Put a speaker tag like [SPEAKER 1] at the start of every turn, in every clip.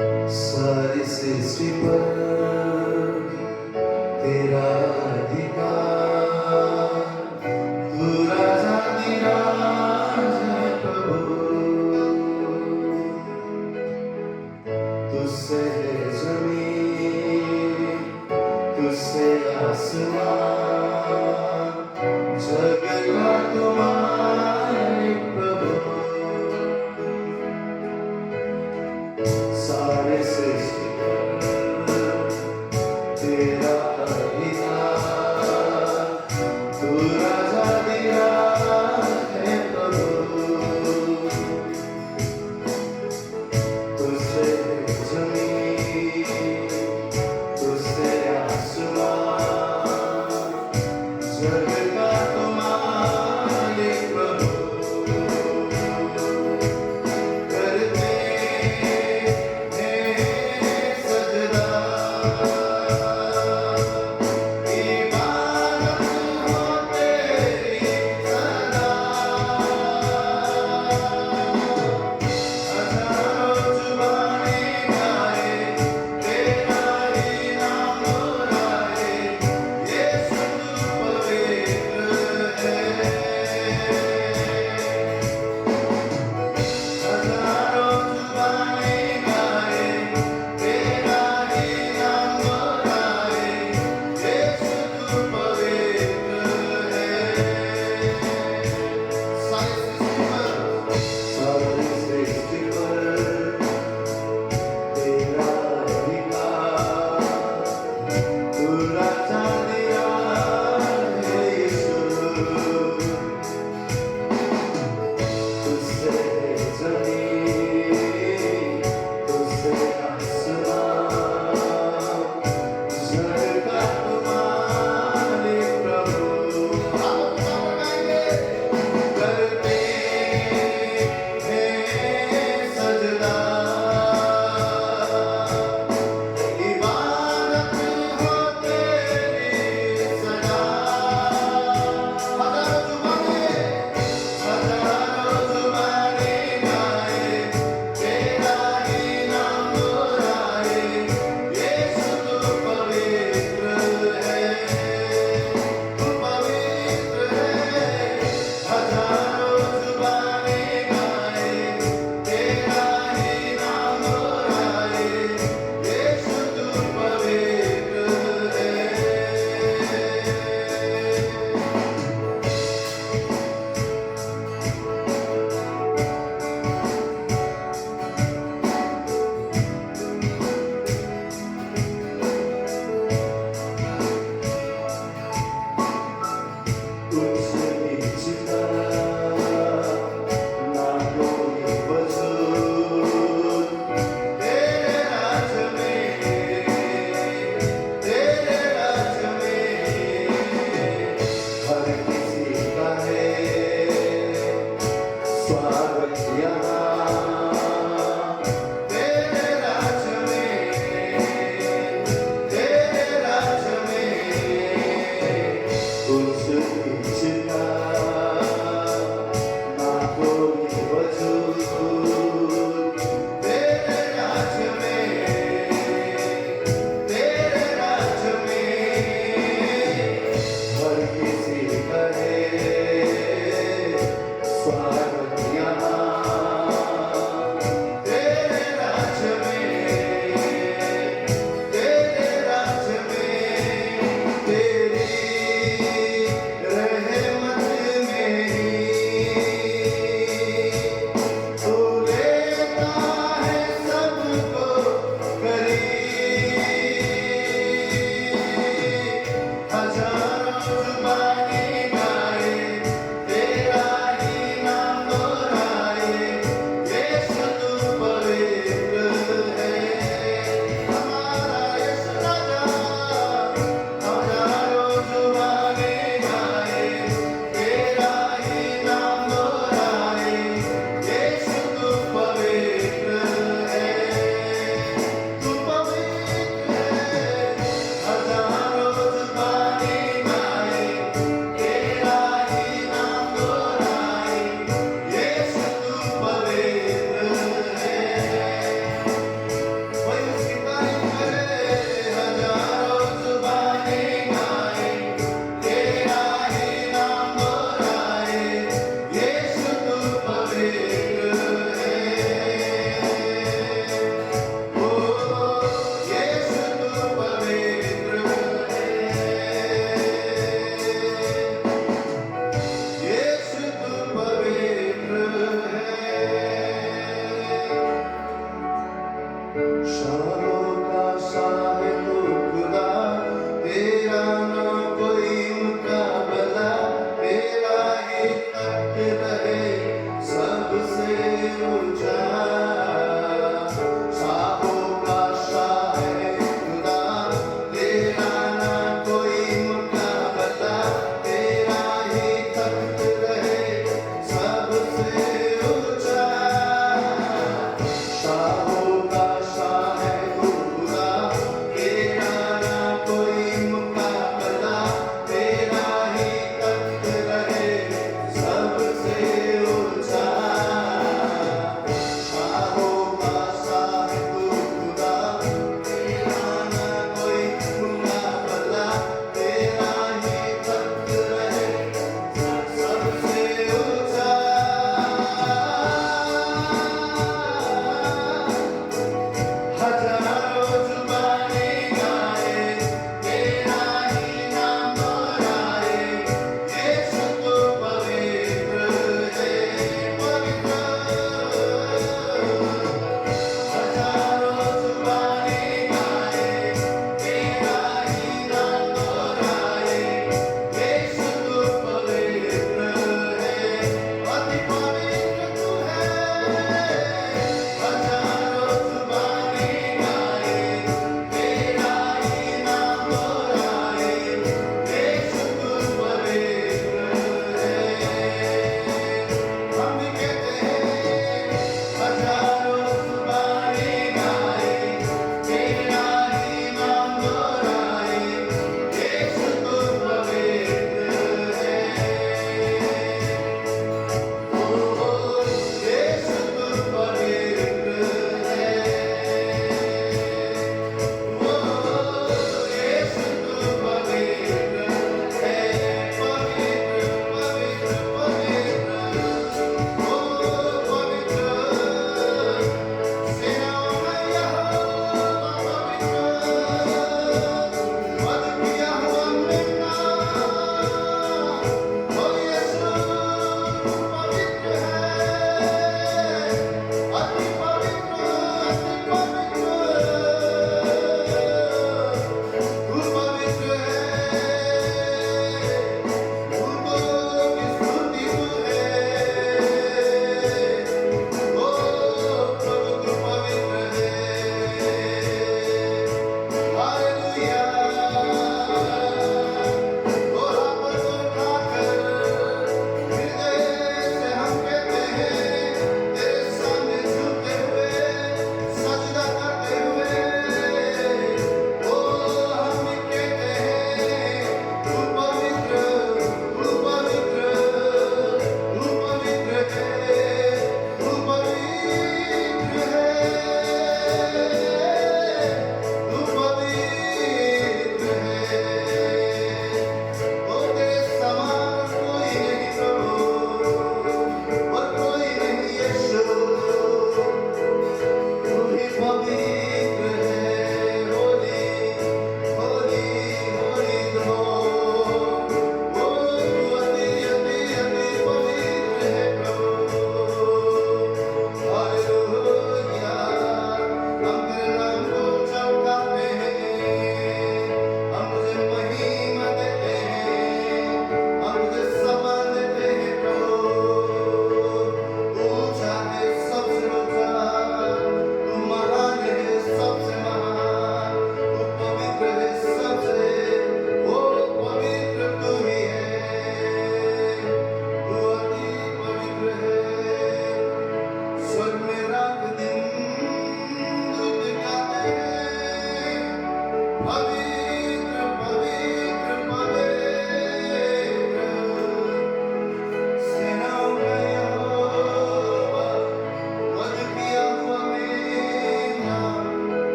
[SPEAKER 1] सारी सृष्टि पर तेरा अधिकार, तू राजाधिराज है प्रभु। तुझसे है जमीन, तुझसे आसमान, जग का तुम्हारे प्रभु। सारे सृष्टि तेरा अधिकार, तू राजाधिराज है प्रभु। तुझसे है जमीन, तुझसे आसमान, जग का तुम्हारे प्रभु। करते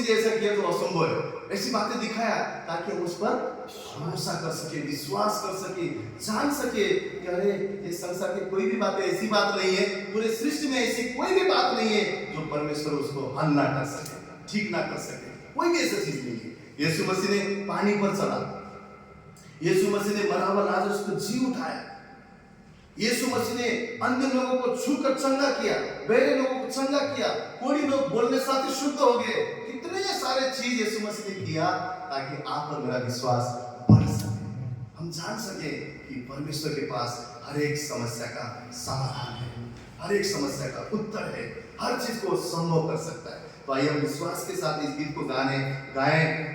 [SPEAKER 1] मसीह ने ऐसा किया तो असंभव है, ऐसी बातें दिखाया ताकि हम उस पर भरोसा कर सके, विश्वास कर सके, जान सके कि अरे ये संसार की कोई भी बात ऐसी बात नहीं है, पूरे सृष्टि में ऐसी कोई भी बात नहीं है जो परमेश्वर उसको हल ना कर सके, ठीक ना कर सके, कोई भी ऐसी चीज नहीं है। यीशु मसीह ने पानी पर चला, यीशु मसीह ने मरा हुआ लाजरस को जी उठाया, यीशु मसीह ने अंधे लोगों को छूकर चंगा किया, बहरे लोगों को चंगा किया, कोढ़ी लोग बोलने साथ शुद्ध हो गए। कितने सारे चीज यीशु मसीह ने किया ताकि आप और मेरा विश्वास बढ़ सके, हम जान सके कि परमेश्वर के पास हर एक समस्या का समाधान है, हर एक समस्या का उत्तर है, हर चीज को संभव कर सकता है। तो आइए हम विश्वास के साथ इस गीत को गाएं।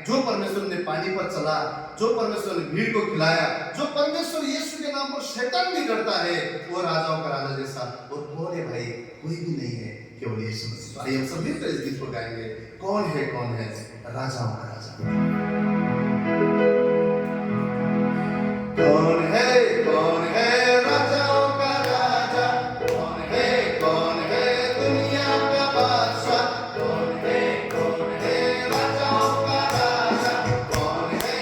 [SPEAKER 1] जो परमेश्वर ने पानी पर चला, जो परमेश्वर ने भीड़ को खिलाया, जो परमेश्वर यीशु के नाम पर शैतान भी करता है, वो राजाओं का राजा जैसा और कौन है भाई? कोई भी नहीं है, केवल यीशु मसीह। आइए हम सब मिलकर इस गीत को गाएंगे। कौन है राजाओं का राजा? कौन है राजाओं का राजा? कौन है दुनिया का बादशाह? कौन है राजाओं का राजा? कौन है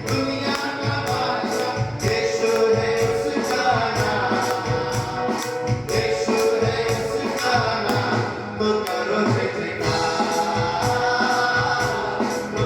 [SPEAKER 1] दुनिया का बादशाह? यीशु है उसका नाम, यीशु है उसका नाम। तो करो जयकार, तो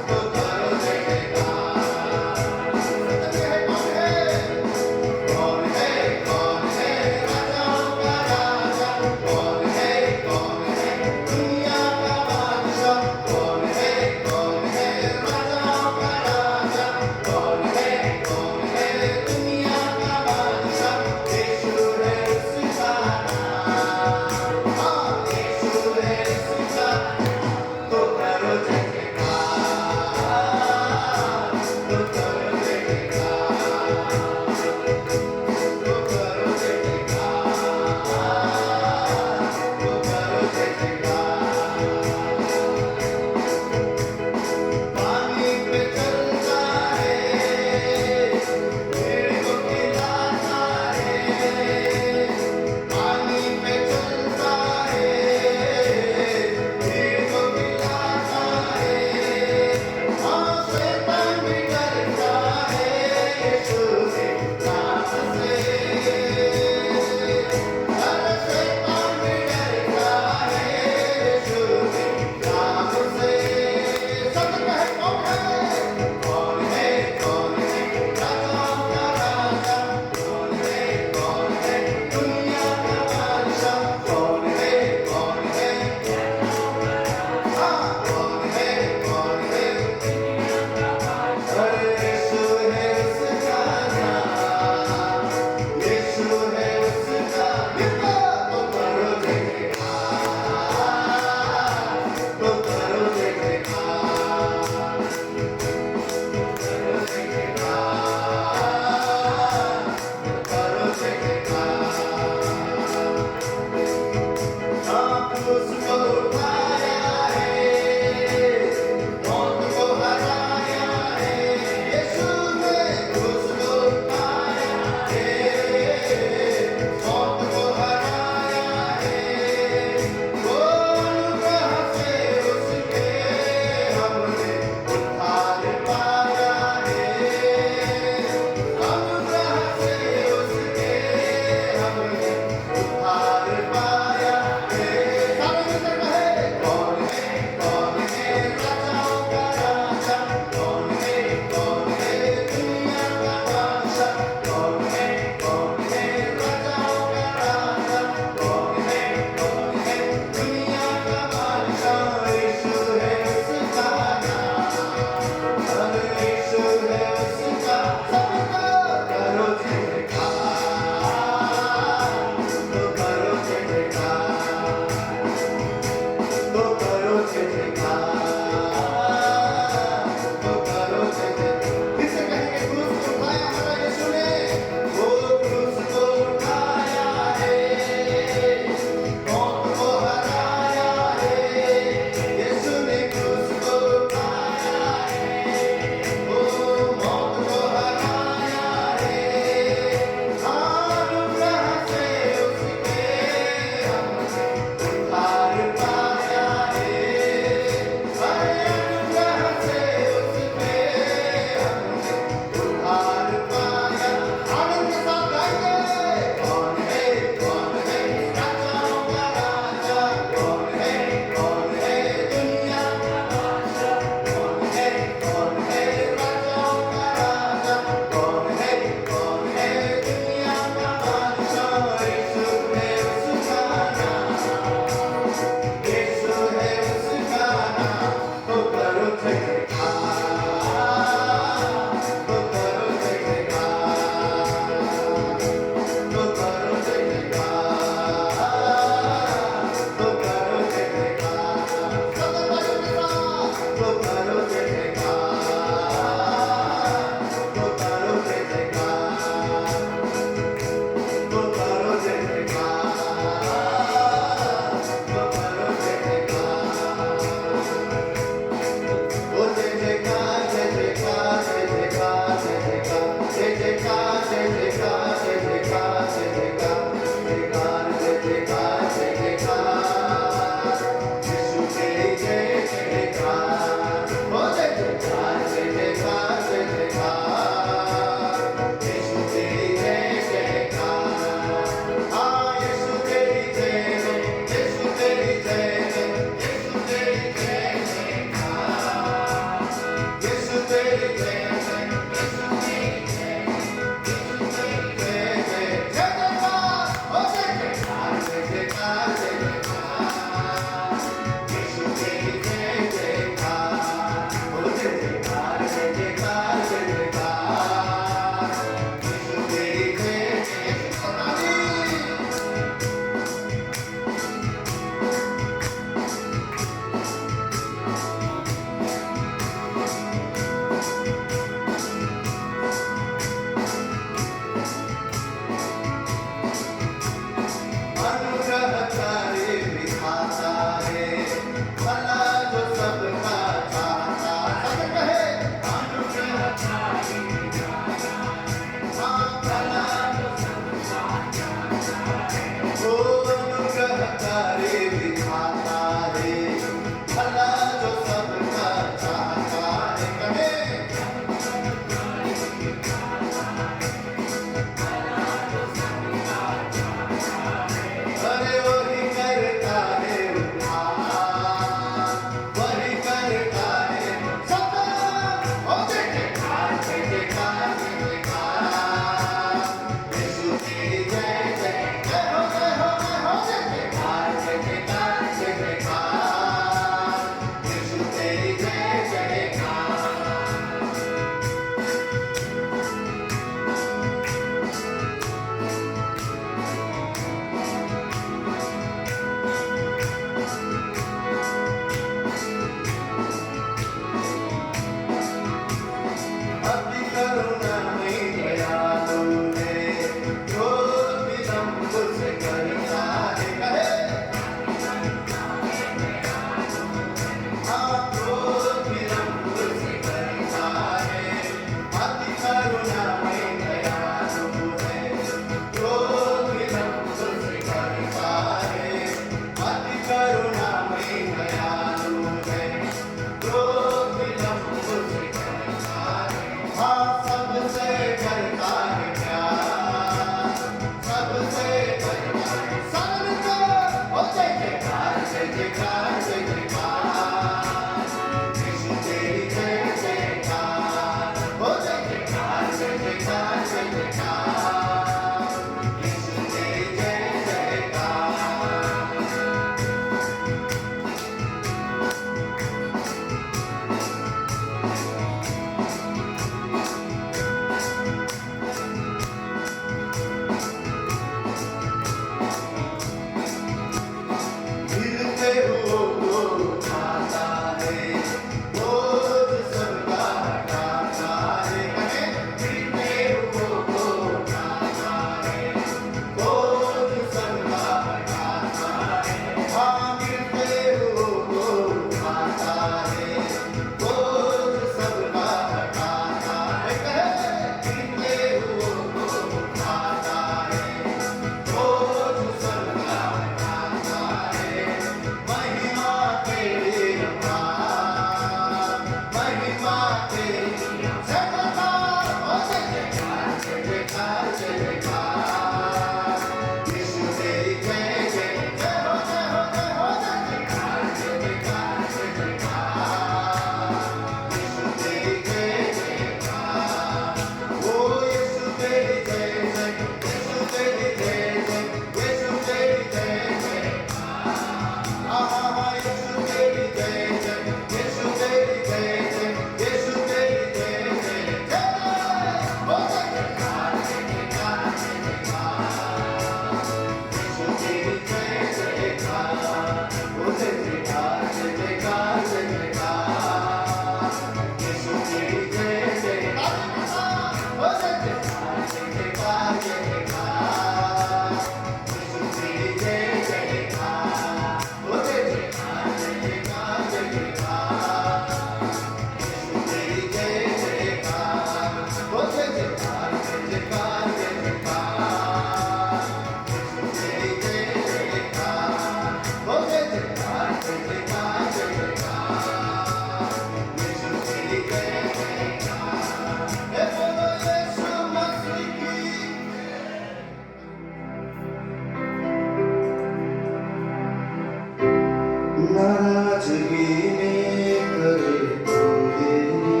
[SPEAKER 1] नाराजगी में करे तेरी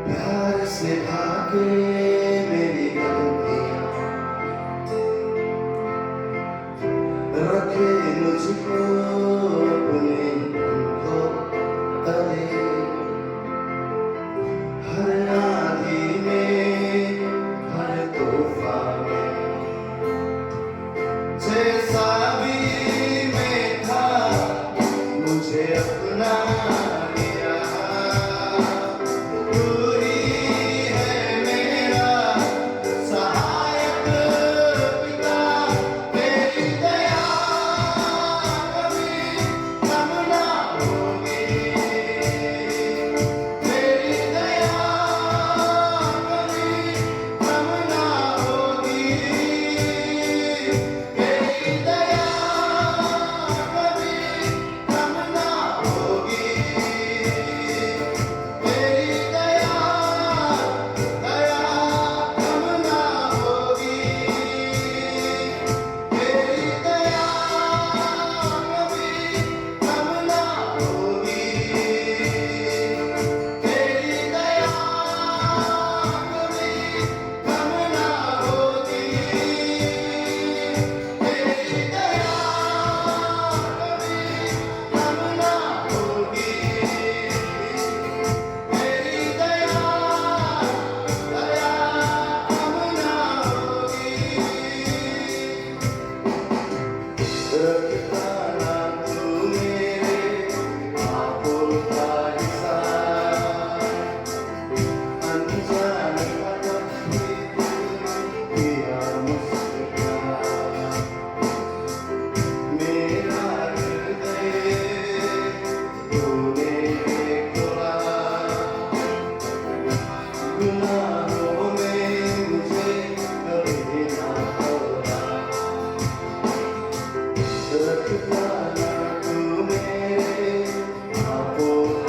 [SPEAKER 1] प्यार से भागे मेरी गलतियां रखे मुझको अपने पंखों तले हर आंधी में हर तूफान में जैसा भी मैं था मुझे अपना लिया तू ही है मेरा सहायक पिता तेरी दया कभी कम ना होगी तेरी दया कभी कम ना होगी तेरी दया कभी कम ना होगी तेरी दया दया कम ना होगी तेरी दया कभी कम ना होगी तेरी दया कभी कम ना होगी तेरी दया कभी कम ना होगी तेरी दया दया कम ना होगी रखता ना तू मेरे पापों का हिसाब अनजान कदम भी तूने किया मुझसे प्यार मेरा हृदय तूने खोला गुनाहों में मुझे कभी ना छोड़ा रखता ना तू मेरे पापों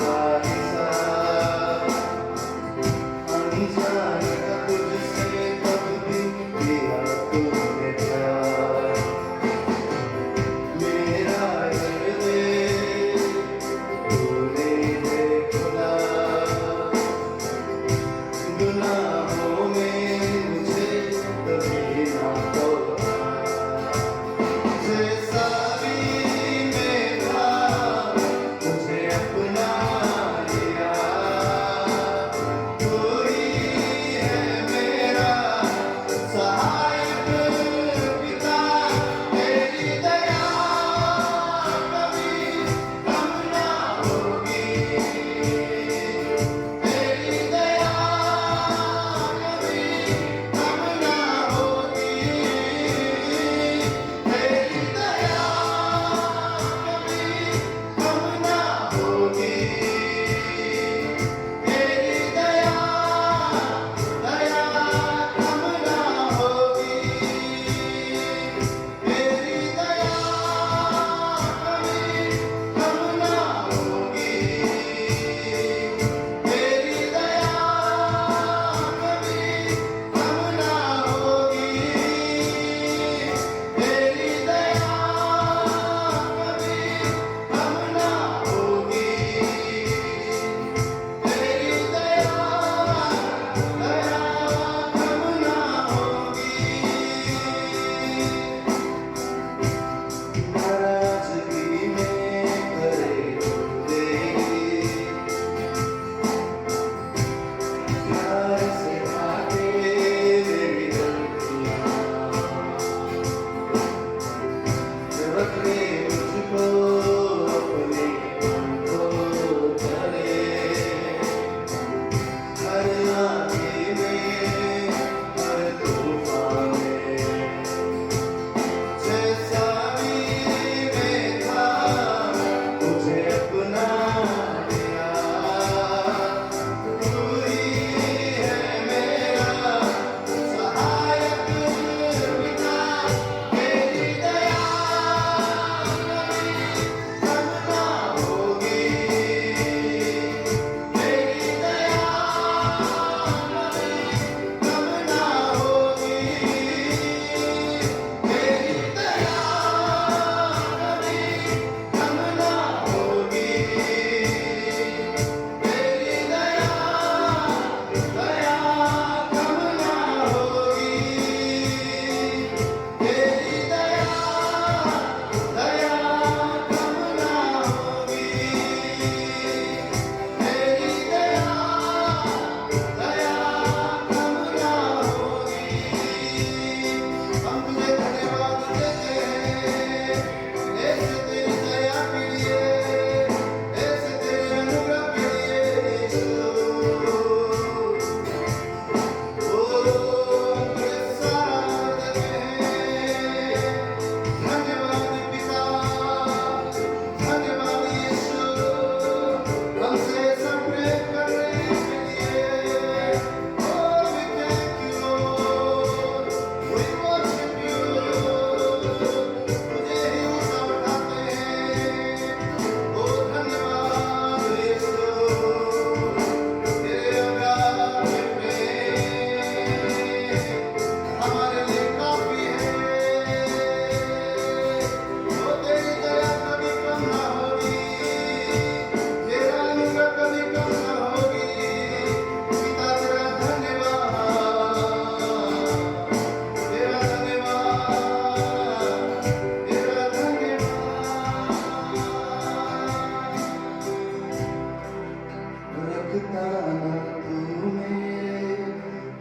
[SPEAKER 1] भुगताना तूने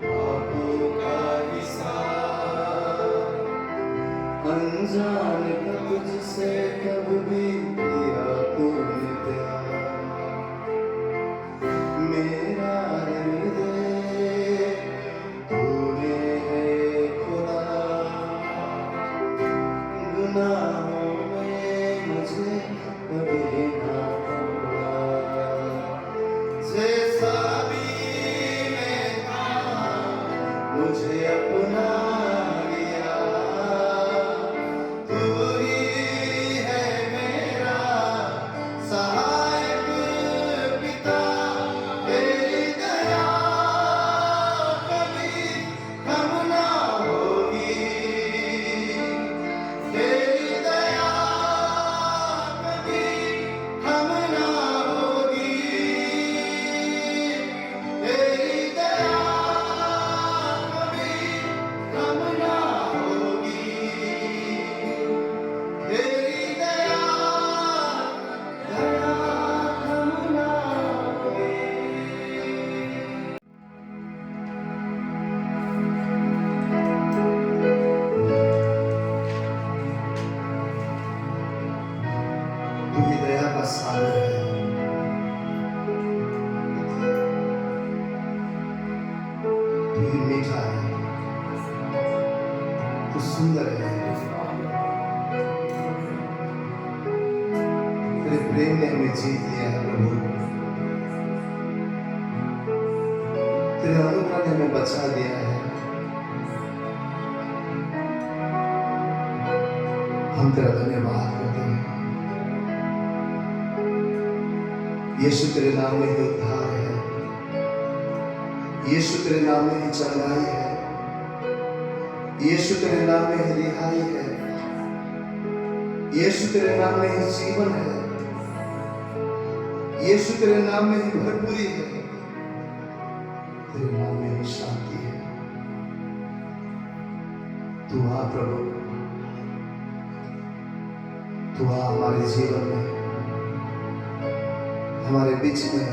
[SPEAKER 1] पापों का हिसाब अनजान का तुझसे कब भी किया तूने प्यार मेरा हृदय तूने है खुदा गुनाहों में मुझे कभी ना छोड़ा जैसा भी मैं था मुझे अपना लिया तू ही है मेरा सहायक पिता तेरी दया कभी कम ना होगी तेरी दया कभी कम ना होगी तेरी दया कभी कम ना होगी तेरी दया दया कम ना होगी तू ही दया का सागर है तू ही मीठा है तू सुंदर है तेरे प्रेम ने हमें जीत लिया है प्रभु तेरे अनुग्रह ने हमें बचा दिया है हम तेरा धन्यवाद करते हैं यीशु तेरे नाम में ही उद्धार है यीशु तेरे नाम में ही चंगाई है यीशु तेरे नाम में ही रिहाई है यीशु तेरे नाम में ही जीवन है यीशु तेरे नाम में ही भरपूरी है तेरे नाम में ही शांति है तू आ प्रभु तू आ हमारे जीवन में हमारे बीच में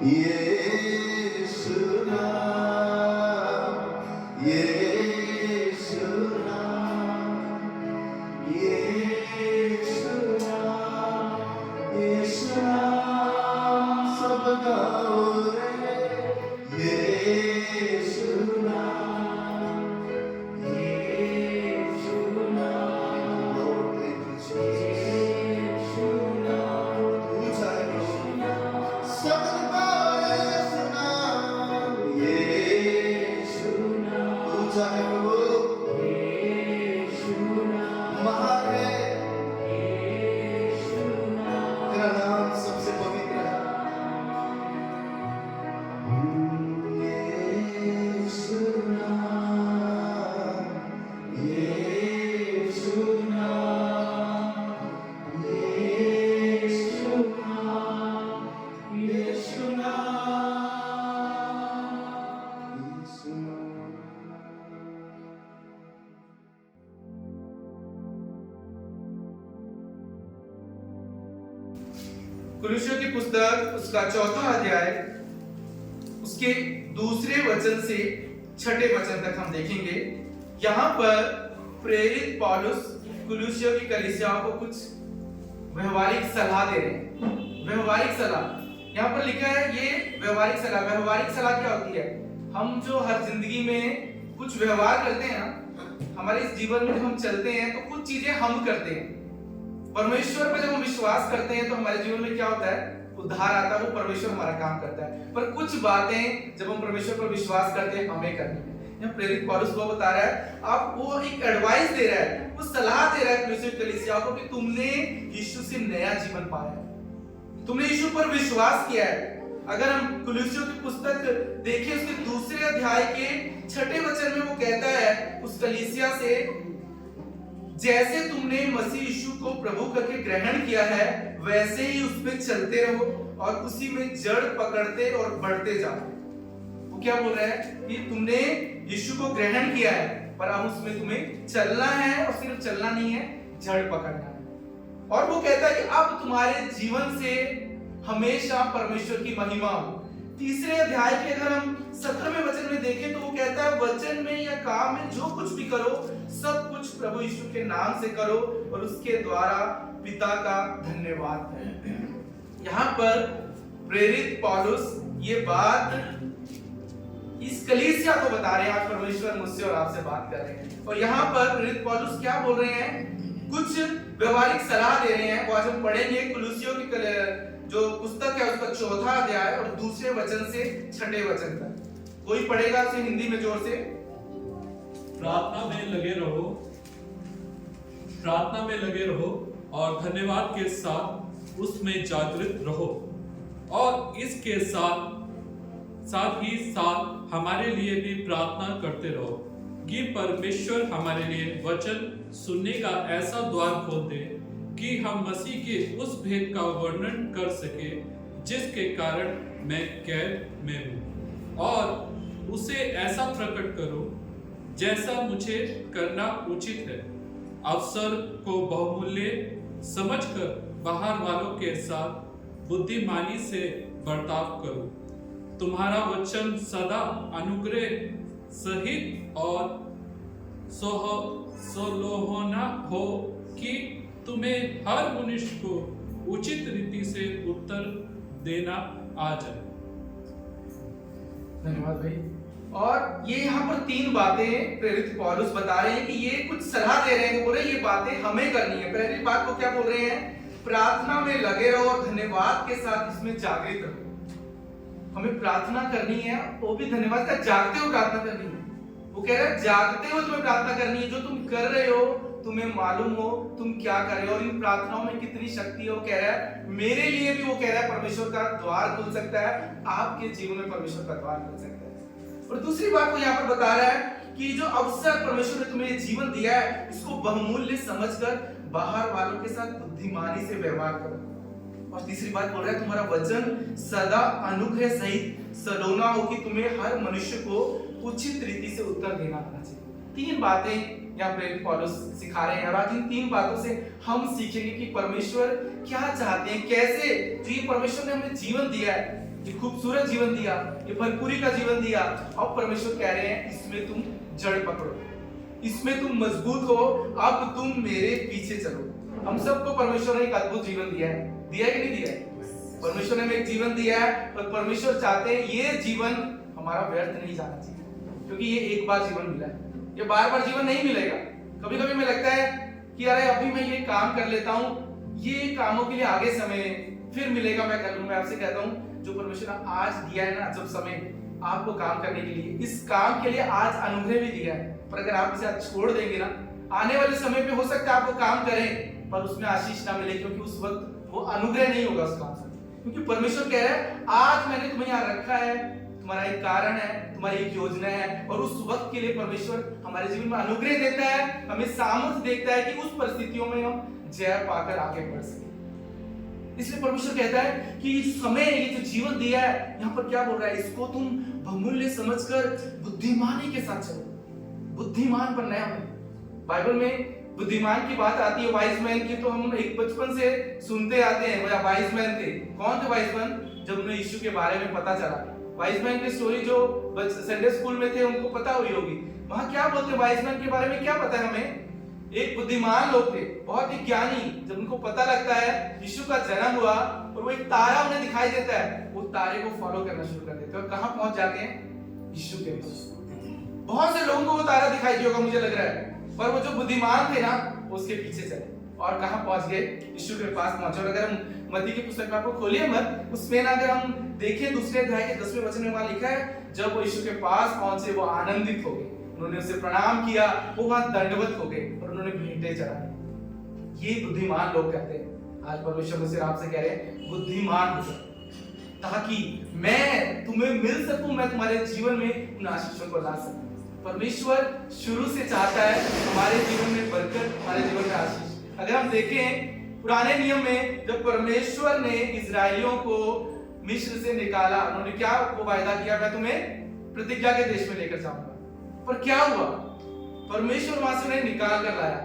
[SPEAKER 1] यीशु नाम, यीशु नाम, यीशु नाम, यीशु नाम सब गाओ रे। यीशु नाम, यीशु नाम, Lord, thank you, Jesus. यीशु नाम, तू चाहे सब गाओ यीशु नाम, यीशु नाम, तू चाहे प्रभु, यीशु नाम महान है, यीशु नाम, तेरा नाम सबसे पवित्र है। यीशु नाम, यीशु नाम, यीशु नाम, यीशु नाम, यीशु नाम।
[SPEAKER 2] कुलुस्सियों की पुस्तक उसका 4वां अध्याय उसके 2 वचन से 6 वचन तक हम देखेंगे। यहाँ पर प्रेरित पौलुस कुलुस्सियों की कलीसियाओं को कुछ व्यवहारिक सलाह दे रहे हैं। व्यवहारिक सलाह यहाँ पर लिखा है, ये व्यवहारिक सलाह। व्यवहारिक सलाह क्या होती है? हम जो हर जिंदगी में कुछ व्यवहार करते हैं ना, हमारे इस जीवन में जब हम चलते हैं तो कुछ चीजें हम करते हैं। परमेश्वर पर जब हम विश्वास करते हैं तो हमारे जीवन में क्या होता है? उद्धार आता है, वो परमेश्वर हमारा काम करता है। पर कुछ बातें जब हम परमेश्वर पर विश्वास करते हैं हमें करनी है। यहाँ प्रेरित पौलुस वो बता रहा है, आप वो एक एडवाइस दे रहा है, वो सलाह दे रहा है कुलुस्सियों की कलीसियाओं को कि तुमने यीशु से नया जीवन पाया है, तुमने यीशु पर विश्वास किया है। अगर हम कुलुस्सियों की पुस्तक देखें उसके 2 अध्याय के 6 वचन में वो कहता है उस कलीसिया से, जैसे तुमने मसीह यीशु को प्रभु करके ग्रहण किया है वैसे ही उस पे चलते रहो और उसी में जड़ पकड़ते और बढ़ते जाओ। वो क्या बोल रहा है कि तुमने यीशु को ग्रहण किया है पर अब उसमें तुम्हें चलना है, और सिर्फ चलना नहीं है, जड़ पकड़ना है। और वो कहता है कि अब तुम्हारे जीवन से हमेशा परमेश्वर की महिमा हो। 3 अध्याय के अगर हम 17वें वचन में देखें तो वो कहता है, वचन में या काम में जो कुछ भी करो सब कुछ प्रभु यीशु के नाम से करो और उसके द्वारा पिता का धन्यवाद करो। यहाँ पर प्रेरित पौलुस ये बात इस कलीसिया को बता रहे हैं। आज परमेश्वर मुझसे और आपसे बात कर रहे हैं और यहाँ पर प्रेरित पौलुस क्या बोल रहे हैं? कुछ व्यवहारिक सलाह दे रहे हैं। वो आज हम पढ़ेंगे कुलुस्सियों की जो पुस्तक है उसका 4वां अध्याय और 2 वचन से 6 वचन तक। कोई पढ़ेगा उसे हिंदी में जोर से।
[SPEAKER 3] प्रार्थना में लगे रहो, प्रार्थना में लगे रहो और धन्यवाद के साथ उसमें जागृत रहो, और इसके साथ ही साथ हमारे लिए भी प्रार्थना करते रहो कि परमेश्वर हमारे लिए वचन सुनने का ऐसा द्वार खोल दे कि हम मसीह के उस भेद का वर्णन कर सके जिसके कारण मैं कैद में हूँ, और उसे ऐसा प्रकट करो जैसा मुझे करना उचित है। अवसर को बहुमूल्य समझकर बाहर वालों के साथ बुद्धिमानी से बर्ताव करो। तुम्हारा वचन सदा अनुग्रह सहित और सोलोहोना हो कि तुम्हें हर मनुष्य को उचित रीति से उत्तर देना आ जाए।
[SPEAKER 2] धन्यवाद भाई। और ये यहाँ पर 3 बातें प्रेरित पौलुस बता रहे हैं कि ये कुछ सलाह दे रहे हैं। बोल रहे हैं ये बातें हमें करनी है। पहली बात को क्या बोल रहे हैं? प्रार्थना में लगे रहो और धन्यवाद के साथ इसमें जागृत रहो। हमें प्रार्थना करनी है, वो भी धन्यवाद का जागते हुए प्रार्थना करनी है। वो कह रहा है जागते हुए तुम्हें प्रार्थना करनी है। जो तुम कर रहे हो तुम्हें मालूम हो तुम क्या कर रहे हो और इन प्रार्थनाओं में कितनी शक्ति है। वो कह रहा है मेरे लिए भी, वो कह रहा है परमेश्वर का द्वार खुल सकता है, आपके जीवन में परमेश्वर का द्वार खुल सकता है। और दूसरी बात को यहाँ पर बता रहा है कि जो अवसर परमेश्वर ने तुम्हें जीवन दिया है इसको बहुमूल्य समझकर बाहर वालों के साथ बुद्धिमानी से व्यवहार करो। और तीसरी बात बोल रहा है तुम्हारा वचन सदा अनुग्रह सहित सलोना हो कि तुम्हें हर मनुष्य को उचित रीति से उत्तर देना आना चाहिए। 3 बातें यहाँ प्रेरित पौलुस सिखा रहे हैं और आज इन 3 बातों से हम सीखेंगे कि परमेश्वर क्या चाहते हैं, कैसे जो ये परमेश्वर ने हमें जीवन दिया है ये खूबसूरत जीवन दिया, ये भरपूरी का जीवन दिया, और परमेश्वर कह रहे हैं इसमें तुम जड़ पकड़ो, इसमें तुम मजबूत हो, अब तुम मेरे पीछे चलो। हम सबको परमेश्वर ने एक अद्भुत जीवन दिया है कि नहीं दिया है? परमेश्वर ने हमें एक जीवन दिया है, और परमेश्वर चाहते हैं ये जीवन हमारा व्यर्थ नहीं जाना चाहिए, क्योंकि ये एक बार जीवन मिला है, ये बार बार जीवन नहीं मिलेगा। कभी कभी में लगता है कि अरे अभी मैं ये काम कर लेता हूँ, ये कामों के लिए आगे समय फिर मिलेगा, मैं कर लूंगा। मैं आपसे कहता हूँ जो परमेश्वर ने आज दिया है ना, जब समय आपको काम करने के लिए, इस काम के लिए आज अनुग्रह भी दिया है, पर अगर आप इसे आज छोड़ देंगे ना, आने वाले समय पे हो सकता है आपको काम करें पर उसमें आशीष ना मिले, क्योंकि उस वक्त वो अनुग्रह नहीं होगा उस काम से। क्योंकि परमेश्वर कह रहा है आज मैंने तुम्हें यहाँ रखा है, तुम्हारा एक कारण है, तुम्हारी एक योजना है, और उस वक्त के लिए परमेश्वर हमारे जीवन में अनुग्रह देता है, हमें सामर्थ्य देता है कि उस परिस्थितियों में हम जय पाकर आगे बढ़ सके। इसलिए परमेश्वर कहता है कि इस समय ये जो जीवन दिया है, यहाँ पर क्या बोल रहा है, इसको तुम बहुमूल्य समझकर बुद्धिमानी के साथ चलो, बुद्धिमान बनना है हमें। बाइबल में बुद्धिमान की बात आती है, वाइज मैन की, तो हम एक बचपन से सुनते आते हैं, वो वाइज मैन थे। कौन थे वाइज मैन? जब उन्हें यीशु के बारे में पता चला, वाइज मैन की स्टोरी जो संडे स्कूल में थे उनको पता हुई होगी, वहां क्या बोलते हैं वाइज मैन के बारे में, क्या पता है हमें? एक बुद्धिमान लोग थे, बहुत ही ज्ञानी। जब उनको पता लगता है यीशु का जन्म हुआ और वो एक तारा उन्हें दिखाई देता है, वो तारे को फॉलो करना शुरू कर देते हैं, और कहां पहुंच जाते हैं? यीशु के पास। बहुत से लोगों को वो तारा दिखाई दिया होगा मुझे लग रहा है, पर वो जो बुद्धिमान थे ना, उसके पीछे चले और कहां पहुंच गए? यीशु के पास पहुंचे। और अगर हम मत्ती की पुस्तक में, आपको खोलिए मत, उसमें ना अगर हम देखें दूसरे अध्याय के 10वें वचन में वहां लिखा है, जब वो यीशु के पास पहुंचे वो आनंदित हो गए, उन्होंने उसे प्रणाम किया, वो वहां दंडवत हो गए और उन्होंने भेंटें चढ़ाई। ये बुद्धिमान लोग कहते हैं। आज परमेश्वर मुझसे आपसे कह रहे हैं बुद्धिमान हो जाओ, ताकि मैं तुम्हें मिल सकूं, मैं तुम्हारे जीवन में उन आशीषों को ला सकूं। परमेश्वर शुरू से चाहता है हमारे जीवन में बरकत, हमारे जीवन में आशीष। अगर हम देखें पुराने नियम में, जब परमेश्वर ने इजरायलियों को मिस्र से निकाला, उन्होंने क्या वो वायदा किया, मैं तुम्हें प्रतिज्ञा के देश में लेकर जाऊंगा। पर क्या हुआ? परमेश्वर वहां से उन्हें निकाल कर लाया,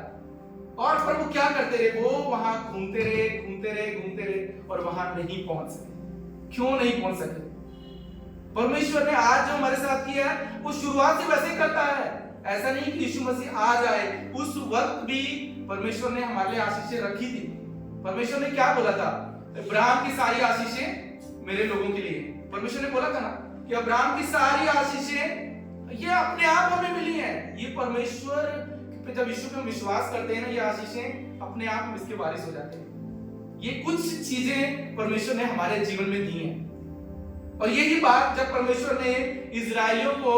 [SPEAKER 2] और पर वो क्या करते रहे? वो वहां घूमते रहे और वहां नहीं पहुंच सके। क्यों नहीं पहुंच सके? परमेश्वर ने आज जो हमारे साथ किया है वो शुरुआत से वैसे ही करता है। ऐसा नहीं कि यीशु मसीह आ जाए, उस वक्त भी परमेश्वर ने हमारे लिए आशीषें रखी थी। परमेश्वर ने क्या बोला था? अब्राहम की सारी आशीषें मेरे लोगों के लिए। परमेश्वर ने बोला था ना कि अब्राहम की सारी आशीषें ये अपने आप हमें मिली हैं। ये परमेश्वर पे जब यीशु पे हम विश्वास करते हैं ना, ये आशीषें अपने आप हम इसके वारिस हो जाते हैं। ये कुछ चीजें परमेश्वर ने हमारे जीवन में दी हैं, और यही बात जब परमेश्वर ने इजराइलियों को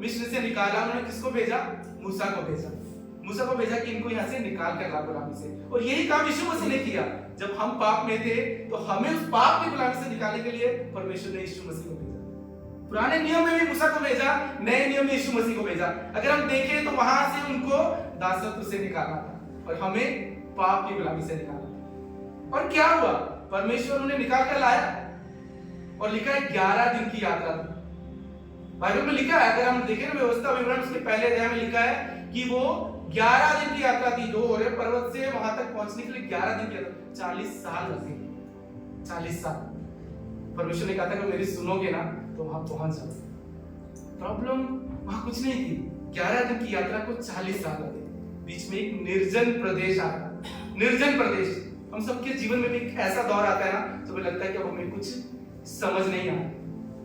[SPEAKER 2] मिस्र से निकाला, उन्होंने किसको भेजा? मूसा को भेजा कि इनको यहाँ से निकाल कर ला गुलामी से। और यही काम यीशु मसीह ने किया। जब हम पाप में थे तो हमें उस पाप की गुलामी से निकालने के लिए परमेश्वर ने यीशु मसीह को भेजा। पुराने नियम में भी मूसा को भेजा, नए नियम में यीशु मसीह को भेजा। अगर हम देखें तो वहां से उनको दासत्व से निकालना था और हमें पाप की गुलामी से निकालना। और क्या हुआ? परमेश्वर उन्हें निकाल कर लाया, और लिखा है 11 दिन की यात्रा थी। बाइबल में लिखा है, अगर हम देखें ना व्यवस्था विवरण, उसके पहले अध्याय में लिखा है कि वो 11 दिन की यात्रा थी। जो होरे पर्वत से वहां तक पहुंचने के लिए 11 दिन की यात्रा, 40 साल लगे। 40 साल। परमेश्वर ने कहा था कि मेरी सुनोगे ना तो वहां पहुंच जाओ। प्रॉब्लम वहां कुछ नहीं थी। 11 दिन की यात्रा को 40 साल लगे। बीच में एक निर्जन प्रदेश आता, निर्जन प्रदेश। हम सबके जीवन में भी एक ऐसा दौर आता है ना, तो हमें लगता है कि अब हमें कुछ समझ नहीं आता,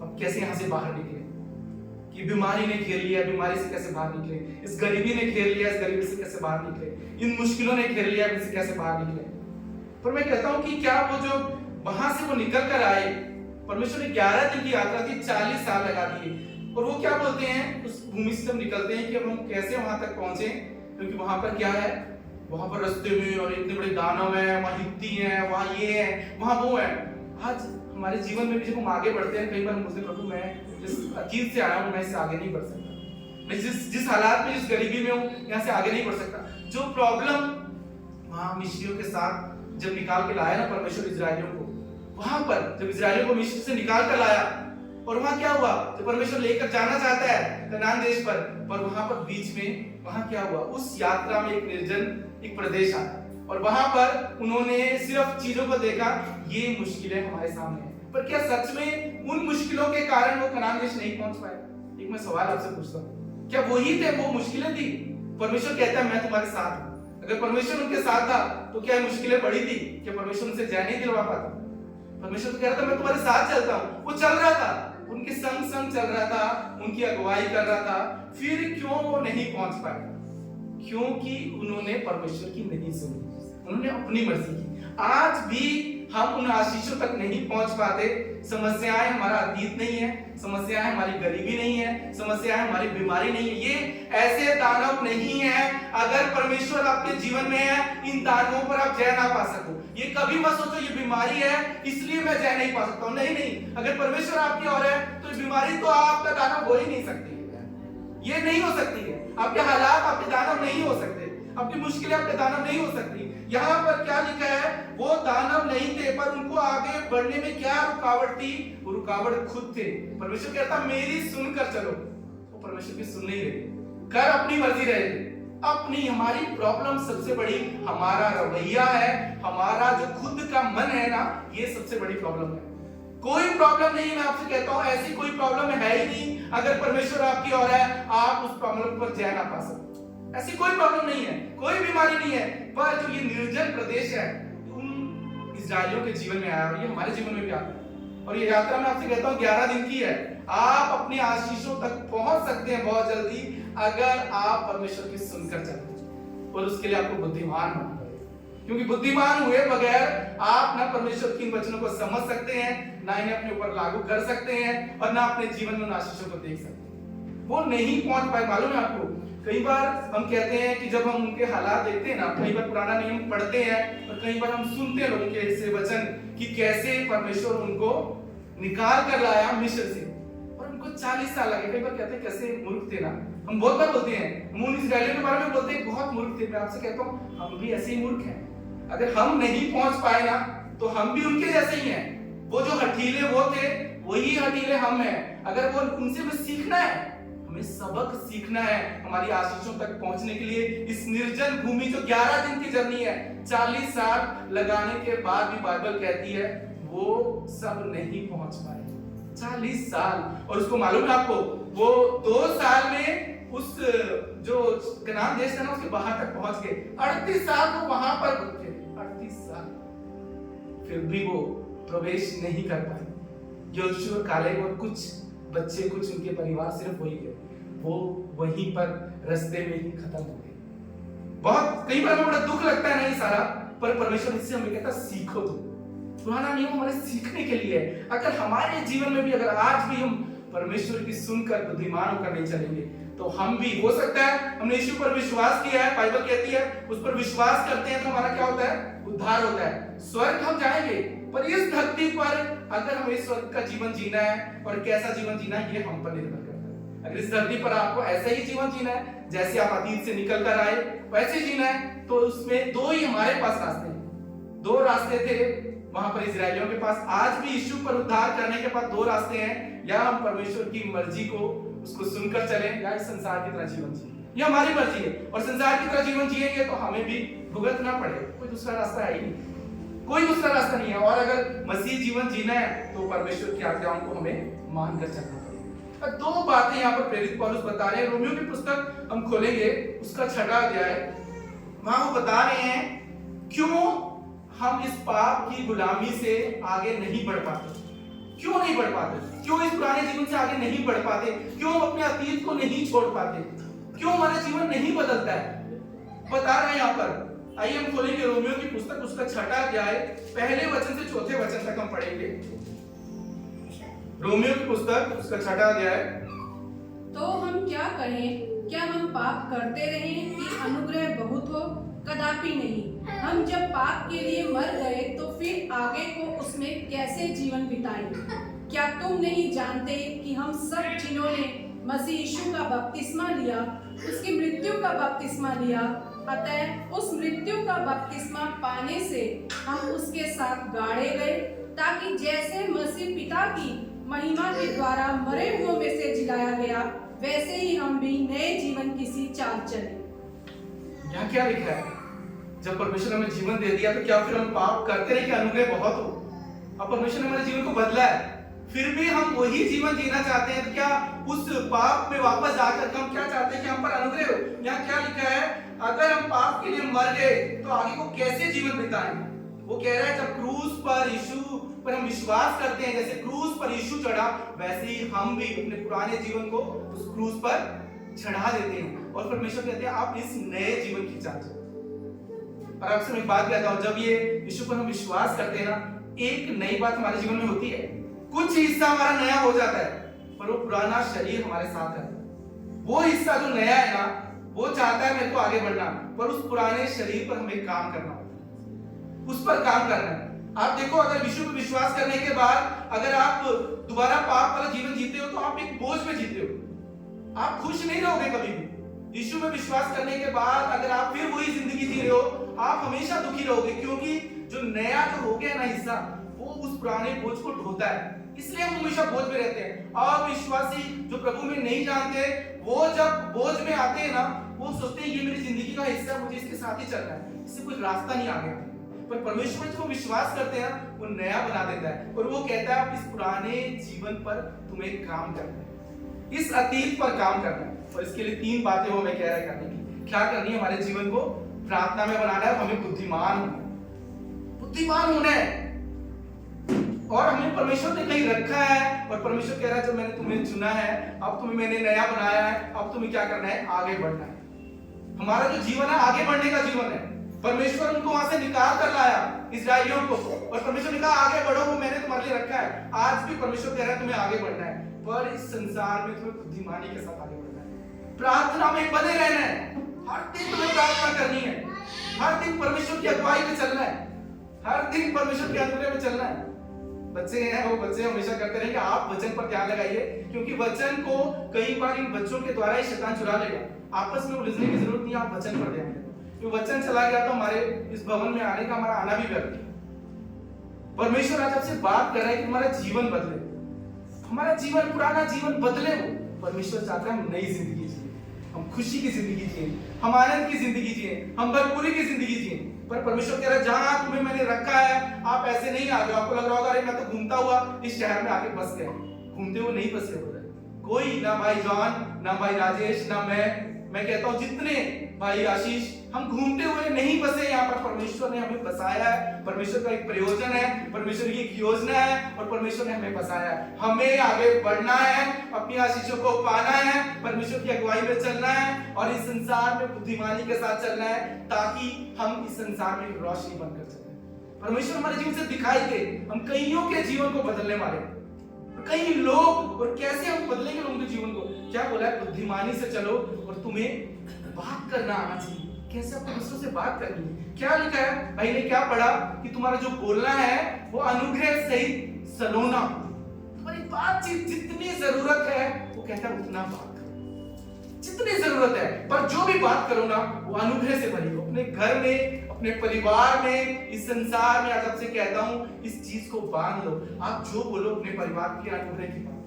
[SPEAKER 2] अब कैसे यहाँ से बाहर निकले, कि बीमारी ने घेर लिया, बीमारी से कैसे बाहर निकले, इस गरीबी ने घेर लिया, इस गरीबी से कैसे बाहर निकले, इन मुश्किलों ने घेर लिया, इनसे कैसे बाहर निकले। पर मैं कहता हूं कि क्या वो जो वहां से वो निकल कर आए, परमेश्वर ने 11 दिन की यात्रा थी, 40 साल लगा दिए। और वो क्या बोलते हैं, उस भूमि से हम निकलते हैं कि अब हम कैसे वहां तक पहुंचे, क्योंकि वहां पर क्या है, वहां पर रास्ते में और इतने बड़े दानव हैं, वहां हित्ती हैं, वहां ये है, वहां वो है। आज हमारे जीवन में भी जब हम आगे बढ़ते हैं, कई बार हम बोलते हैं प्रभु मैं जिस अतीत से आया हूं, मैं इससे आगे नहीं बढ़ सकता, मैं जिस हालात में, जिस गरीबी में हूं, यहाँ से आगे नहीं बढ़ सकता। जो प्रॉब्लम वहां मिस्रियों के साथ जब निकाल के लाया ना परमेश्वर इजराइलियों को, वहां पर जब इजराइलियों को मिस्र से निकाल कर लाया, और वहां क्या हुआ, जब परमेश्वर लेकर जाना चाहता है कनान देश पर वहां पर बीच में वहां क्या हुआ, उस यात्रा में एक निर्जन एक प्रदेश आया, और वहां पर उन्होंने सिर्फ चीजों को देखा, ये मुश्किलें हमारे सामने है, पर क्या सच में उन मुश्किलों के कारण वो कनान देश नहीं पहुंच पाए? एक मैं सवाल आपसे पूछता हूँ, क्या वही थे वो मुश्किलें थी? परमेश्वर कहता है मैं तुम्हारे साथ हूं। अगर परमेश्वर उनके साथ था तो क्या मुश्किलें बड़ी थी? क्या परमेश्वर उनसे जय नहीं दिलवा पाता? परमेश्वर तो कह रहा था मैं तुम्हारे साथ चलता हूं। वो चल रहा था, उनके संग संग चल रहा था, उनकी अगुवाई कर रहा था। फिर क्यों वो नहीं पहुंच पाए? क्योंकि उन्होंने परमेश्वर की नहीं सुनी, उन्होंने अपनी मर्जी की। आज भी हम उन आशीषों तक नहीं पहुंच पाते। समस्याएं हमारा अतीत नहीं है, समस्याएं हमारी गरीबी नहीं है, समस्याएं हमारी बीमारी नहीं है। ये ऐसे दानव नहीं है। अगर परमेश्वर आपके जीवन में है, इन दानवों पर आप जय ना पा सको। ये कभी मत सोचो ये बीमारी है इसलिए मैं जय नहीं पा सकता हूं। नहीं नहीं, अगर परमेश्वर आपकी ओर है तो ये बीमारी तो आपका दानव हो ही नहीं सकती, ये नहीं हो सकती है। आपके हालात आपके दानव नहीं हो सकते, आपकी मुश्किलें आपके दानव नहीं हो सकती। यहाँ पर क्या लिखा है? वो दानव नहीं थे, पर उनको आगे बढ़ने में क्या रुकावट थी? वो रुकावट खुद थे। परमेश्वर कहता मेरी सुनकर चलो, वो परमेश्वर की सुन नहीं रहे, कर अपनी मर्जी रहे। अपनी हमारी प्रॉब्लम सबसे बड़ी हमारा रवैया है, हमारा जो खुद का मन है ना, ये सबसे बड़ी प्रॉब्लम है। कोई प्रॉब्लम नहीं, मैं आपसे कहता हूं ऐसी कोई प्रॉब्लम है ही नहीं। अगर परमेश्वर आपकी ओर है, आप उस प्रॉब्लम पर जय ना पा सकते। ऐसी कोई प्रॉब्लम नहीं है, कोई बीमारी नहीं है। पर जो ये निर्जन प्रदेश है, उन इस्राएलियों के जीवन में आया और ये हमारे जीवन में भी आता है। और ये यात्रा मैं आपसे कहता हूं 11 दिन की है। आप अपनी आशीषों तक पहुंच सकते हैं बहुत जल्दी, अगर आप परमेश्वर की सुनकर चलते हैं। और उसके लिए आपको बुद्धिमान होना पड़ेगा, क्योंकि बुद्धिमान हुए बगैर आप ना परमेश्वर की इन वचनों को समझ सकते हैं, ना इन्हें अपने ऊपर लागू कर सकते हैं, और ना अपने जीवन में उन आशीषों को देख सकते हैं। वो नहीं पहुंच पाए। मालूम है आपको, कई बार हम कहते हैं कि जब हम उनके हालात देखते हैं ना, कई बार पुराना नियम पढ़ते हैं और कई बार हम सुनते हैं लोगों के ऐसे वचन कि कैसे परमेश्वर उनको निकाल कर लाया मिस्र से, और उनको 40 साल लगे। कई बार कहते हैं कैसे मूर्ख थे ना। हम बहुत बार बोलते हैं, हम उन इस्राएलियों के बारे में बोलते हैं बहुत मूर्ख थे। मैं आपसे कहता हूँ हम भी ऐसे ही मूर्ख हैं। अगर हम नहीं पहुंच पाए ना तो हम भी उनके जैसे ही हैं। वो जो हठीले वो थे, वही हठीले हम हैं। अगर वो उनसे भी सीखना है, हमें सबक सीखना है हमारी आशीषों तक पहुंचने के लिए। इस निर्जन भूमि जो 11 दिन की जर्नी है, 40 साल लगाने के बाद भी बाइबल कहती है वो सब नहीं पहुंच पाए। 40 साल, और उसको मालूम है आपको, वो 2 साल में उस जो कनान देश था ना उसके बाहर तक पहुंच गए। 38 साल वो वहां पर थे, 38 साल, फिर भी वो प्रवेश नहीं कर पाए। योशुआ और कालेब और कुछ बच्चे, कुछ उनके परिवार सिर्फ वही गए, वो वहीं पर रास्ते में ही खत्म हो गए। बहुत कई बार हमें बड़ा दुख लगता है नहीं सारा, पर परमेश्वर इससे हमें कहता सीखो। तुम पुराना नियम हमारे सीखने के लिए है। अगर हमारे जीवन में भी अगर आज भी हम परमेश्वर की सुनकर बुद्धिमान होकर नहीं चलेंगे तो हम भी, हो सकता है हमने यीशु पर विश्वास किया है, बाइबल कहती है उस पर विश्वास करते हैं तो हमारा क्या होता है? उद्धार होता है, स्वर्ग हम जाएंगे। पर इस धरती पर अगर हमें स्वर्ग का जीवन जीना है और कैसा जीवन जीना है, ये हम पर निर्भर करता है। अगर इस धरती पर आपको ऐसा ही जीवन जीना है जैसे आप अतीत से निकल कर आए वैसे जीना है, तो उसमें 2 ही हमारे पास रास्ते हैं। 2 रास्ते थे वहां पर इजरायलियों के पास, आज भी यीशु पर उद्धार करने के पास 2 रास्ते हैं। या हम परमेश्वर की मर्जी को उसको सुनकर चलें, या इस संसार की तरह जीवन जिए। ये हमारी मर्जी है, और संसार की तरह जीवन जिएंगे तो हमें भी भुगतना पड़े। कोई दूसरा रास्ता है ही नहीं, कोई दूसरा रास्ता नहीं है। और अगर मसीह जीवन जीना है तो परमेश्वर की आज्ञाओं को हमें मानकर चलना पड़ेगा। और 2 बातें यहाँ पर प्रेरित पौलुस बता रहे हैं। रोमियो की पुस्तक हम खोलेंगे, उसका 6वां अध्याय, वहां वो बता रहे हैं क्यों हम इस पाप की गुलामी से आगे नहीं बढ़ पाते। क्यों नहीं बढ़ पाते? क्यों इस पुराने जीवन से आगे नहीं बढ़ पाते? क्यों हम अपने अतीत को नहीं छोड़ पाते? क्यों हमारा जीवन नहीं बदलता है? बता रहे हैं यहाँ पर। आइए हम खोलेंगे रोमियो की पुस्तक, उसका 6वां अध्याय, पहले वचन से 4थे वचन तक हम पढ़ेंगे। रोमियो की पुस्तक, उसका 6वां अध्याय।
[SPEAKER 4] तो हम क्या करें? क्या हम पाप करते रहें कि अनुग्रह बहुत हो? कदापि नहीं। हम जब पाप के लिए मर गए तो फिर आगे को उसमें कैसे जीवन बिताएंगे? क्या तुम नहीं जानते कि हम सब जिन्होंने मसीह यीशु का बपतिस्मा लिया, उसकी मृत्यु का बपतिस्मा लिया, अतः उस मृत्यु का बपतिस्मा पाने से हम उसके साथ गाड़े गए, ताकि जैसे मसीह पिता की महिमा के द्वारा मरे हुओं में से जिलाया गया, वैसे ही हम भी नए जीवन की सी चाल चले।
[SPEAKER 2] यहाँ क्या लिखा है? जब परमेश्वर हमें जीवन दे दिया तो क्या फिर हम पाप करते रहे कि अनुग्रह बहुत हो? अब परमेश्वर ने हमारे जीवन को बदला है, फिर भी हम वही जीवन जीना चाहते हैं, तो क्या उस पाप में वापस जाकर हम क्या चाहते हैं कि हम पर अनुग्रह हो? यहाँ क्या लिखा है, अगर हम पाप के लिए मर गए तो आगे को कैसे जीवन बिताएंगे? वो कह रहा है जब क्रूस पर यीशु पर हम विश्वास करते हैं, जैसे क्रूस पर यीशु चढ़ा, वैसे ही हम भी अपने पुराने जीवन को उस क्रूस पर चढ़ा देते हैं और परमेश्वर कहते हैं आप इस नए जीवन की चाहते हो। और आपसे मैं एक बात कहता हूं, जब ये यीशु पर हम विश्वास करते हैं ना, एक नई बात हमारे जीवन में होती है, कुछ हिस्सा हमारा नया हो जाता है, पर वो पुराना शरीर हमारे साथ है। वो हिस्सा जो नया है ना, वो चाहता है मेरे को आगे बढ़ना, पर उस पुराने शरीर पर हमें काम करना, उस पर काम करना है। आप देखो, अगर यीशु पर विश्वास करने के बाद अगर आप दोबारा पाप वाला जीवन जीते हो तो आप एक बोझ में जीते हो, आप खुश नहीं रहोगे कभी भी। यीशु में विश्वास करने के बाद अगर आप फिर वही जिंदगी जी रहे हो, आप हमेशा दुखी रहोगे, क्योंकि जो नया जो हो गया ना हिस्सा, वो उस पुराने बोझ को ढोता है, इसलिए हम हमेशा बोझ में रहते हैं। और विश्वासी जो प्रभु में नहीं जानते, वो जब बोझ में आते हैं ना, वो सोचते हैं ये मेरी जिंदगी का हिस्सा, मुझे इसके साथ ही चलना है, इससे कोई रास्ता नहीं आगे। पर परमेश्वर जो विश्वास करते हैं वो नया बना देता है और वो कहता है आप इस पुराने जीवन पर तुम्हें काम करना है, इस अतीत पर काम करना है। और इसके लिए 3 बातें वो मैं कह रहा है करने की। क्या करनी है? हमारे जीवन को प्रार्थना में बनाना है, हमें बुद्धिमान होना है। और हमें परमेश्वर ने कहीं रखा है और परमेश्वर कह रहा है जब मैंने तुम्हें चुना है, अब तुम्हें मैंने नया बनाया है, अब तुम्हें क्या करना है? आगे बढ़ना है। हमारा जो जीवन है आगे बढ़ने का जीवन है। परमेश्वर उनको वहां से निकाल कर लाया इस्राएलियों को, और परमेश्वर ने कहा आगे बढ़ो, वो मैंने तुम्हारे लिए रखा है। आज भी परमेश्वर कह रहा है तुम्हें आगे बढ़ना है, पर इस संसार में तुम्हें बुद्धिमानी के साथ आगे बढ़ना है, प्रार्थना में बने रहना है, हर दिन तुम्हें प्रार्थना करनी है, हर दिन परमेश्वर की अगुवाई में चलना है, हर दिन परमेश्वर के अनुग्रह में चलना है। बच्चे हैं, वो बच्चे हमेशा करते रहेंगे आप वचन पर ध्यान लगाइए, क्योंकि वचन को कई बार इन बच्चों के द्वारा ही शैतान चुरा लेगा। आपस में उलझने की जरूरत नहीं, आप वचन पर ध्यान दें। जो वचन चला गया तो हमारे इस भवन में आने का हमारा आना भी व्यर्थ है। परमेश्वर आज आपसे बात कर रहा है कि तुम्हारा जीवन बदले, हमारा जीवन, पुराना जीवन बदले हो। परमेश्वर चाहता है हम नई जिंदगी जिए, हम खुशी की जिंदगी जिए, हम आनंद की जिंदगी जिए, हम भरपूरी की जिंदगी जिए। पर परमेश्वर कह रहा है जहां तुम्हें मैंने रखा है, आप ऐसे नहीं आ गए। आपको लग रहा होगा अरे मैं तो घूमता हुआ इस शहर में आके बस गया, घूमते हुए नहीं बसे हो रहे कोई, ना भाई जॉन, ना भाई राजेश, ना मैं कहता हूं जितने भाई आशीष, हम घूमते हुए नहीं बसे यहाँ पर। परमेश्वर ने हमें बसाया है, परमेश्वर का एक प्रयोजन है, परमेश्वर की एक योजना है और परमेश्वर ने हमें बसाया है। हमें आगे बढ़ना है, अपनी आशीषों को पाना है, परमेश्वर की अगुवाई में चलना है और इस संसार में बुद्धिमानी के साथ चलना है, ताकि हम इस संसार में एक रोशनी बनकर चलें। परमेश्वर हमारे जीवन से दिखाई दे, हम कईयों के जीवन को बदलने वाले, कई लोग, और कैसे हम बदलेंगे लोगों के जीवन को? क्या बोला है? बुद्धिमानी से चलो और तुम्हें बात करना आना चाहिए। कैसे अपने दूसरों से बात करनी है? क्या लिखा है? भाई ने क्या पढ़ा कि तुम्हारा जो बोलना है वो अनुग्रह सहित सलोना, तुम्हारी बातचीत जितनी जरूरत है वो कहता है उतना बात करो, जितनी जरूरत है, पर जो भी बात करो ना वो अनुग्रह से भरी हो। अपने घर में, अपने परिवार में, इस संसार में आज आपसे कहता हूं इस चीज को बांध लो। आप जो बोलो अपने परिवार की अनुग्रह की बात,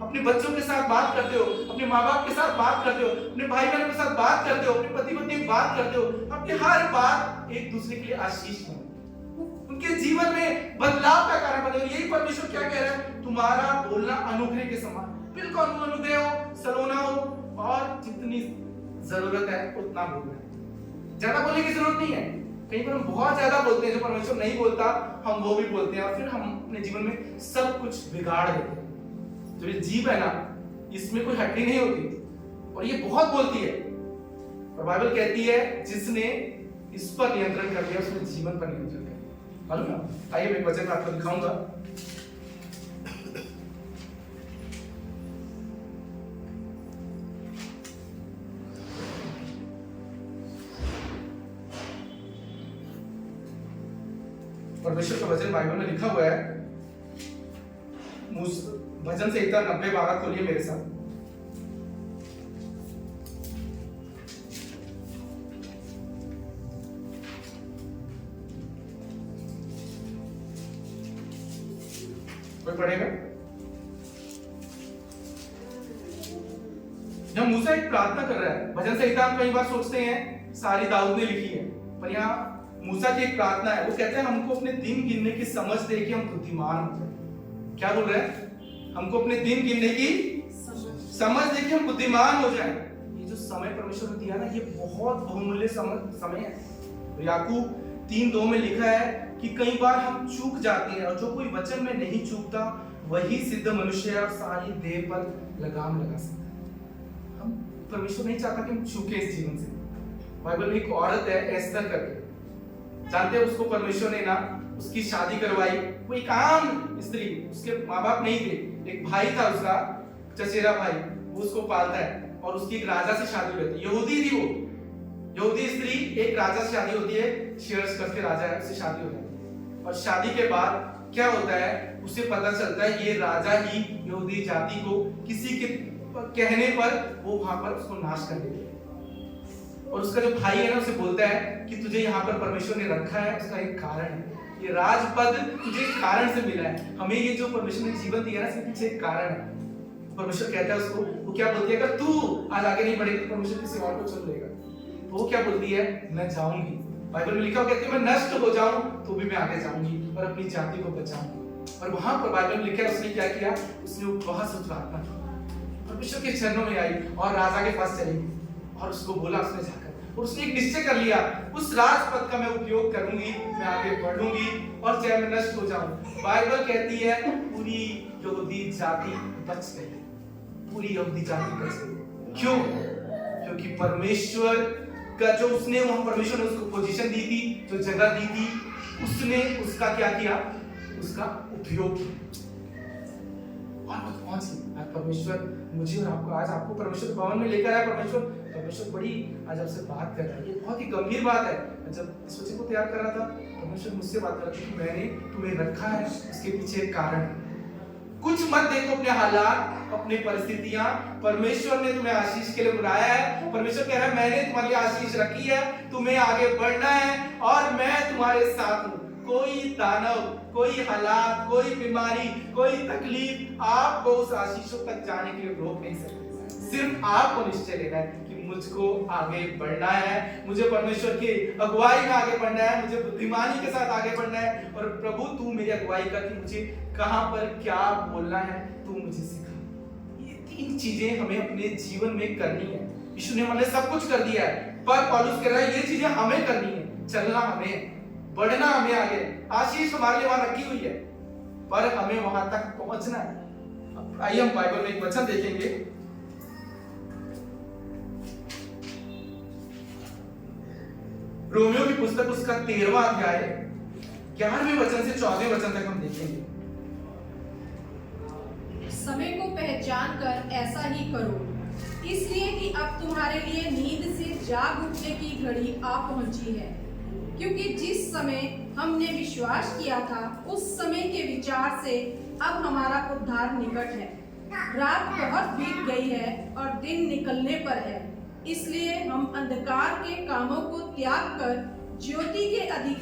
[SPEAKER 2] अपने बच्चों के साथ बात करते हो, अपने माँ बाप के साथ बात करते हो, अपने भाई बहनों के साथ बात करते हो, अपने पति पत्नी की बात करते हो, अपनी हर बात एक दूसरे के लिए आशीष बने, उनके जीवन में बदलाव का कारण बने। यही परमेश्वर क्या कह रहा है? तुम्हारा बोलना अनुग्रह के समान, बिल्कुल अनुग्रह हो, सलोना हो, और जितनी जरूरत है उतना बोलना है, ज्यादा बोलने की जरूरत नहीं है। कई बार हम बहुत ज्यादा बोलते हैं, जो परमेश्वर नहीं बोलता हम वो भी बोलते हैं और फिर हम अपने जीवन में सब कुछ बिगाड़ देते हैं। जो ये जीभ है ना, इसमें कोई हड्डी नहीं होती और ये बहुत बोलती है, और बाइबल कहती है जिसने इस पर नियंत्रण कर लिया उसने जीवन पर नियंत्रण कर लिया। मालूम ना? आइए मैं एक वचन आपको दिखाऊंगा। परमेश्वर का वचन बाइबल में लिखा हुआ है, भजन संहिता 90:12 खोलिए मेरे साथ। कोई पढ़ेगा? जब मूसा एक प्रार्थना कर रहा है, भजन संहिता हम कई बार सोचते हैं सारी दाऊद ने लिखी है, पर यहाँ मूसा की एक प्रार्थना है, वो कहते हैं हमको अपने दिन गिनने की समझ दे कि हम बुद्धिमान हो जाए। क्या बोल रहे हैं? हमको अपने दिन गिनने की समझ दे कि हम बुद्धिमान हो जाए। ये जो समय परमेश्वर ने दिया ना, ये बहुत बहुमूल्य समय है। याकूब 3:2 में लिखा है कि कई बार हम चूक जाते हैं और जो कोई वचन में नहीं चूकता वही सिद्ध मनुष्य है और सारी देह पर लगाम लगा सकता है। हम परमेश्वर नहीं चाहता कि हम चूके इस जीवन से। बाइबल में एक औरत है एस्तर करके, जानते हैं उसको परमेश्वर ने ना उसकी शादी करवाई। वो एक आम स्त्री, उसके माँ बाप नहीं थे, एक भाई था उसका, चचेरा भाई, वो उसको पालता है और उसकी एक राजा से शादी हुई थी। यहूदी थी वो, यहूदी स्त्री एक राजा से शादी होती है, शेयर्स करके राजा है, उससे शादी हो जाती है। और शादी के बाद क्या होता है, उसे पता चलता है ये राजा ही यहूदी जाति को किसी के कहने पर वो वहां पर उसको नाश कर देते हैं। और उसका जो भाई है ना उसे बोलता है कि तुझे यहाँ पर परमेश्वर ने रखा है, उसका एक कारण है, ये राजपद तुझे एक कारण से मिला है। हमें ये जो परमेश्वर ने जीवन दिया है इसके पीछे एक कारण है। परमेश्वर कहता है उसको, वो क्या बोलती है, अगर तू आज आगे नहीं बढ़ेगी परमेश्वर किसी और को चुन लेगा। तो वो क्या बोलती है, मैं जाऊंगी। बाइबल में लिखा हुआ कहती है मैं नष्ट हो जाऊं तो भी मैं आगे जाऊंगी और अपनी जाति को बचाऊंगी। और वहां पर बाइबल में लिखा है उसने क्या किया, उसने उपवास और प्रार्थना की, परमेश्वर के चरणों में आई और राजा के पास चली और उसको बोला, उसने जाकर और उसने एक निश्चय कर लिया, उस राजपद का मैं उपयोग करूंगी, मैं आगे बढ़ूंगी और चाहे मैं नष्ट हो जाऊं। बाइबल कहती है पूरी यहूदी जाति बच गई, पूरी यहूदी जाति बच गई। क्यों? क्योंकि परमेश्वर का जो उसने वहां परमेश्वर ने उसको पोजीशन दी थी, जो जगह दी थी, उसने उसका क्या किया, उसका उपयोग किया और वो पहुंच गई। आज परमेश्वर मुझे और आपको, आज आपको परमेश्वर भवन में लेकर आया। परमेश्वर बड़ी आज आपसे बात कर रहा है, ये बहुत ही गंभीर बात है। जब इस बच्चे को तैयार कर रहा था, परमेश्वर मुझसे बात कर रहा था कि मैंने तुम्हें रखा है, उसके पीछे एक कारण है। कुछ मत देखो अपने हालात, अपनी परिस्थितियां, परमेश्वर ने तुम्हें आशीष के लिए बुलाया है। परमेश्वर कह रहा है मैंने तुम्हारे लिए आशीष रखी है, तुम्हें आगे बढ़ना है और मैं तुम्हारे साथ हूं। कोई दानव, कोई हालात, कोई बीमारी, कोई तकलीफ आपको उस आशीषों तक जाने के लिए रोक नहीं सकती। सिर्फ आपको निश्चय लेना है कि मुझको आगे बढ़ना है, मुझे परमेश्वर की अगुवाई में आगे बढ़ना है, मुझे बुद्धिमानी के साथ आगे बढ़ना है। और प्रभु तू मेरी अगुवाई कर कि मुझे कहां पर क्या बोलना है, तू मुझे सिखा। ये 3 चीजें हमें अपने जीवन में करनी है। यीशु ने हमें सब कुछ कर दिया है, पर पौलुस कह रहा है ये चीजें हमें करनी है। चलना हमें, बढ़ना हमें आगे, आशीष हमारे लिए वहां रखी हुई है, पर हमें वहां तक पहुंचना है। आइए हम बाइबल में एक वचन देखेंगे, रोमियो की पुस्तक उसका 13वां अध्याय 11वें वचन से 14वें वचन तक हम देखेंगे।
[SPEAKER 4] समय को पहचान कर ऐसा ही करो, इसलिए कि अब तुम्हारे लिए नींद से जाग उठने की घड़ी आ पहुंची है। क्योंकि जिस समय हमने विश्वास किया था उस समय के विचार से अब हमारा उद्धार निकट है। रात बहुत बीत गई है और दिन निकलने पर है, इसलिए हम अंधकार के कामों को त्याग कर ज्योति के अधिक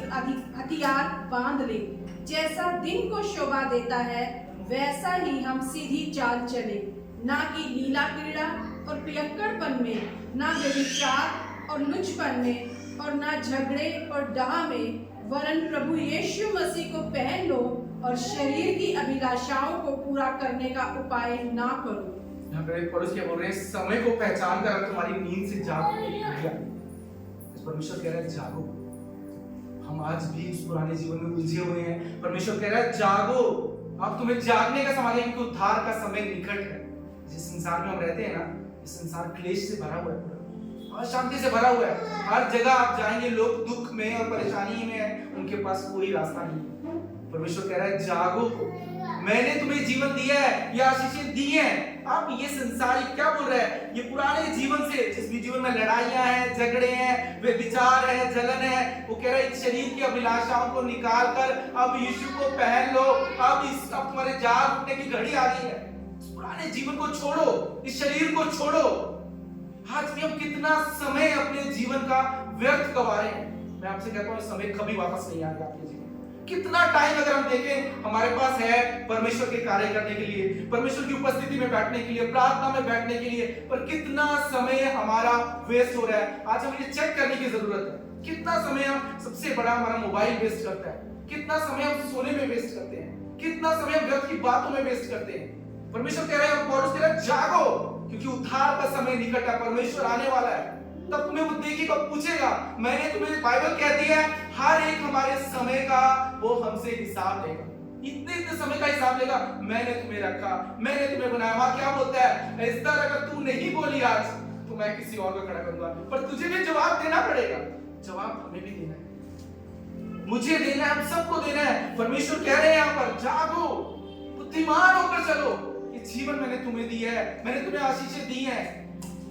[SPEAKER 4] हथियार बांध ले। जैसा दिन को शोभा देता है वैसा ही हम सीधी चाल चले, ना कि लीला क्रीड़ा और पियक्कड़पन में, ना व्यभिचार और लुचपन में, और ना झगड़े और डाह में, वरन प्रभु यीशु मसीह को पहन लो और शरीर की अभिलाषाओं को पूरा करने का उपाय ना करो।
[SPEAKER 2] यहाँ पे पौलुस क्या बोल रहे हैं, समय को पहचान कर तुम्हारी नींद से जागो। परमेश्वर कह रहा है जागो। हम आज भी उस पुराने जीवन में उलझे हुए हैं। परमेश्वर कह रहा है जागो, अब तुम्हें जागने का समय है, क्योंकि उद्धार का समय निकट है। जिस संसार में हम रहते हैं ना, इस संसार क्लेश से भरा हुआ है और शांति से भरा हुआ है। हर जगह आप जाएंगे लोग दुख में और परेशानी में हैं, उनके पास कोई रास्ता नहीं है। परमेश्वर कह रहा है जागो, मैंने तुम्हें जीवन दिया है, ये आशीषें दी हैं। आप ये संसार क्या बोल रहा है, ये पुराने जीवन से, जिस भी जीवन में लड़ाइयां हैं, झगड़े हैं, विचार है, जलन है, वो कह रहा है इस शरीर की अभिलाषाओं को निकाल कर अब यीशु को पहन लो। अब तुम्हारे जाग उठने की घड़ी आ गई है। इस पुराने जीवन को छोड़ो, इस शरीर को छोड़ो। आज भी हम कितना समय अपने जीवन का व्यर्थ गवा रहे हैं। मैं आपसे कहता हूँ समय कभी वापस नहीं आएगा आपके जीवन। कितना टाइम अगर हम देखें हमारे पास है परमेश्वर के कार्य करने के लिए, परमेश्वर की उपस्थिति में बैठने के लिए, प्रार्थना में बैठने के लिए, पर कितना समय हमारा वेस्ट हो रहा है। आज हमें ये चेक करने की जरूरत है कितना समय हम, सबसे बड़ा हमारा मोबाइल वेस्ट करता है, कितना समय हम सोने में वेस्ट करते हैं, कितना समय हम व्यर्थ की बातों में वेस्ट करते हैं। परमेश्वर कह रहे हैं, पौलुस कह रहा है, जागो क्योंकि उद्धार का समय निकट है, परमेश्वर आने वाला है। तब तुम्हें वो देखेगा, पूछेगा। मैंने तुम्हें, बाइबल कहती है, हर एक हमारे समय का वो हमसे हिसाब लेगा, इतने समय का हिसाब लेगा। मैंने तुम्हें रखा, मैंने तुम्हें बनाया। वहां क्या बोलता है, एस्तर अगर तू नहीं बोली आज तो मैं किसी और को खड़ा करूंगा, पर तुझे भी जवाब देना पड़ेगा। जवाब हमें भी देना है, मुझे देना है, हम सबको देना है। परमेश्वर कह रहे हैं यहाँ पर, जागो, बुद्धिमान होकर चलो। ये जीवन मैंने तुम्हें दिया है, मैंने तुम्हें आशीषें दी हैं।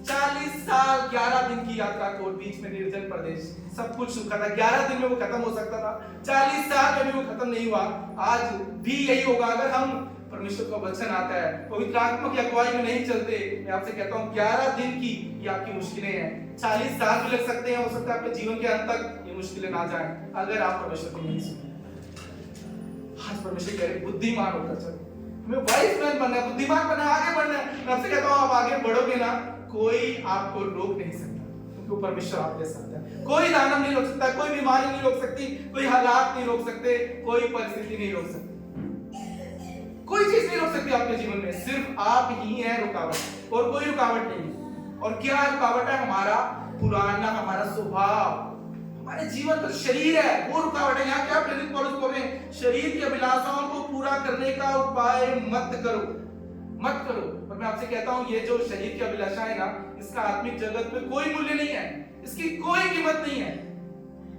[SPEAKER 2] 40 साल 11 दिन की यात्रा को, बीच में निर्जन प्रदेश, सब कुछ सूखा था। 11 दिन में वो खत्म हो सकता था, 40 साल में भी वो खत्म नहीं हुआ। आज भी यही होगा अगर हम, परमेश्वर का वचन आता है, पवित्र आत्मा की अगुवाई में नहीं चलते। मैं आपसे कहता हूँ 11 दिन की ये आपकी मुश्किलें हैं, 40 साल भी लग सकते हैं, हो सकता है आपके जीवन के अंत तक ये मुश्किलें ना जाएं अगर आप परमेश्वर को नहीं सुने। आज परमेश्वर कह रहे बुद्धिमान होकर चलो, हमें वाइज मैन बनना है, बुद्धिमान बनना है, आगे बढ़ना है। मैं आपसे कहता हूँ आप आगे बढ़ोगे ना, कोई आपको रोक नहीं सकता, क्योंकि वो परमेश्वर आपके साथ है। कोई दानव नहीं रोक सकता, कोई बीमारी नहीं रोक सकती, कोई हालात नहीं रोक सकते, कोई परिस्थिति नहीं रोक सकती, कोई चीज नहीं रोक सकती आपके जीवन में। सिर्फ आप ही हैं रुकावट, और कोई रुकावट नहीं। और क्या रुकावट है? हमारा पुराना, हमारा स्वभाव, हमारे जीवन का शरीर है, वो रुकावट है। यहाँ क्या प्रेरित पौलुस बोल रहे हैं, शरीर की अभिलाषाओं को पूरा करने का उपाय मत करो, मत करो। और मैं आपसे कहता हूं, ये जो शरीर की अभिलाषा है ना, इसका आत्मिक जगत में कोई मूल्य नहीं है, इसकी कोई कीमत नहीं है।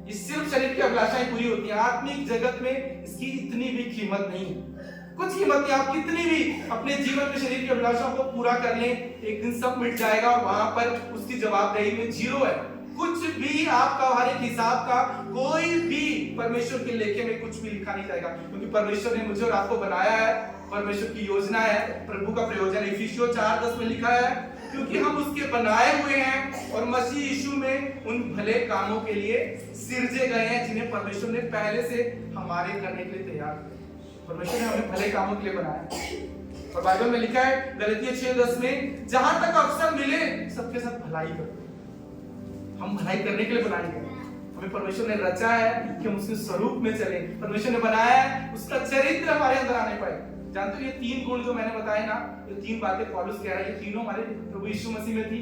[SPEAKER 2] ये सिर्फ शरीर की अभिलाषाएं पूरी होती हैं, आत्मिक जगत में इसकी इतनी भी कीमत नहीं है, कुछ कीमत नहीं। आप कितनी भी अपने जीवन में शरीर की अभिलाषाओं को पूरा कर लें, एक दिन सब मिट जाएगा और वहां पर उसकी जवाबदेही में जीरो है। कुछ भी आपका, हर एक हिसाब का, कोई भी परमेश्वर के लेखे में कुछ भी लिखा नहीं जाएगा, क्योंकि परमेश्वर ने मुझे और आपको बनाया है, परमेश्वर की योजना है, प्रभु का प्रयोजन। इफिसियों 4:10 में लिखा है, क्योंकि हम उसके बनाए हुए हैं और मसीह यीशु में उन भले कामों के लिए सिरजे गए हैं जिन्हें परमेश्वर ने पहले से हमारे करने के लिए तैयार किया। परमेश्वर ने हमें भले कामों के लिए बनाया। और बाइबल में लिखा है गलातियों 6:10 में, जहां तक अवसर मिले सबके साथ भलाई करो। हम भलाई करने के लिए बनाए गए, हमें परमेश्वर ने रचा है कि हम उसके स्वरूप में चले। परमेश्वर ने बनाया है उसका चरित्र हमारे अंदर आने पाए। जानते हो ये 3 गुण जो मैंने बताए ना, ये 3 बातें पौलुस कह रहा है, ये तीनों हमारे प्रभु यीशु मसीह में थी।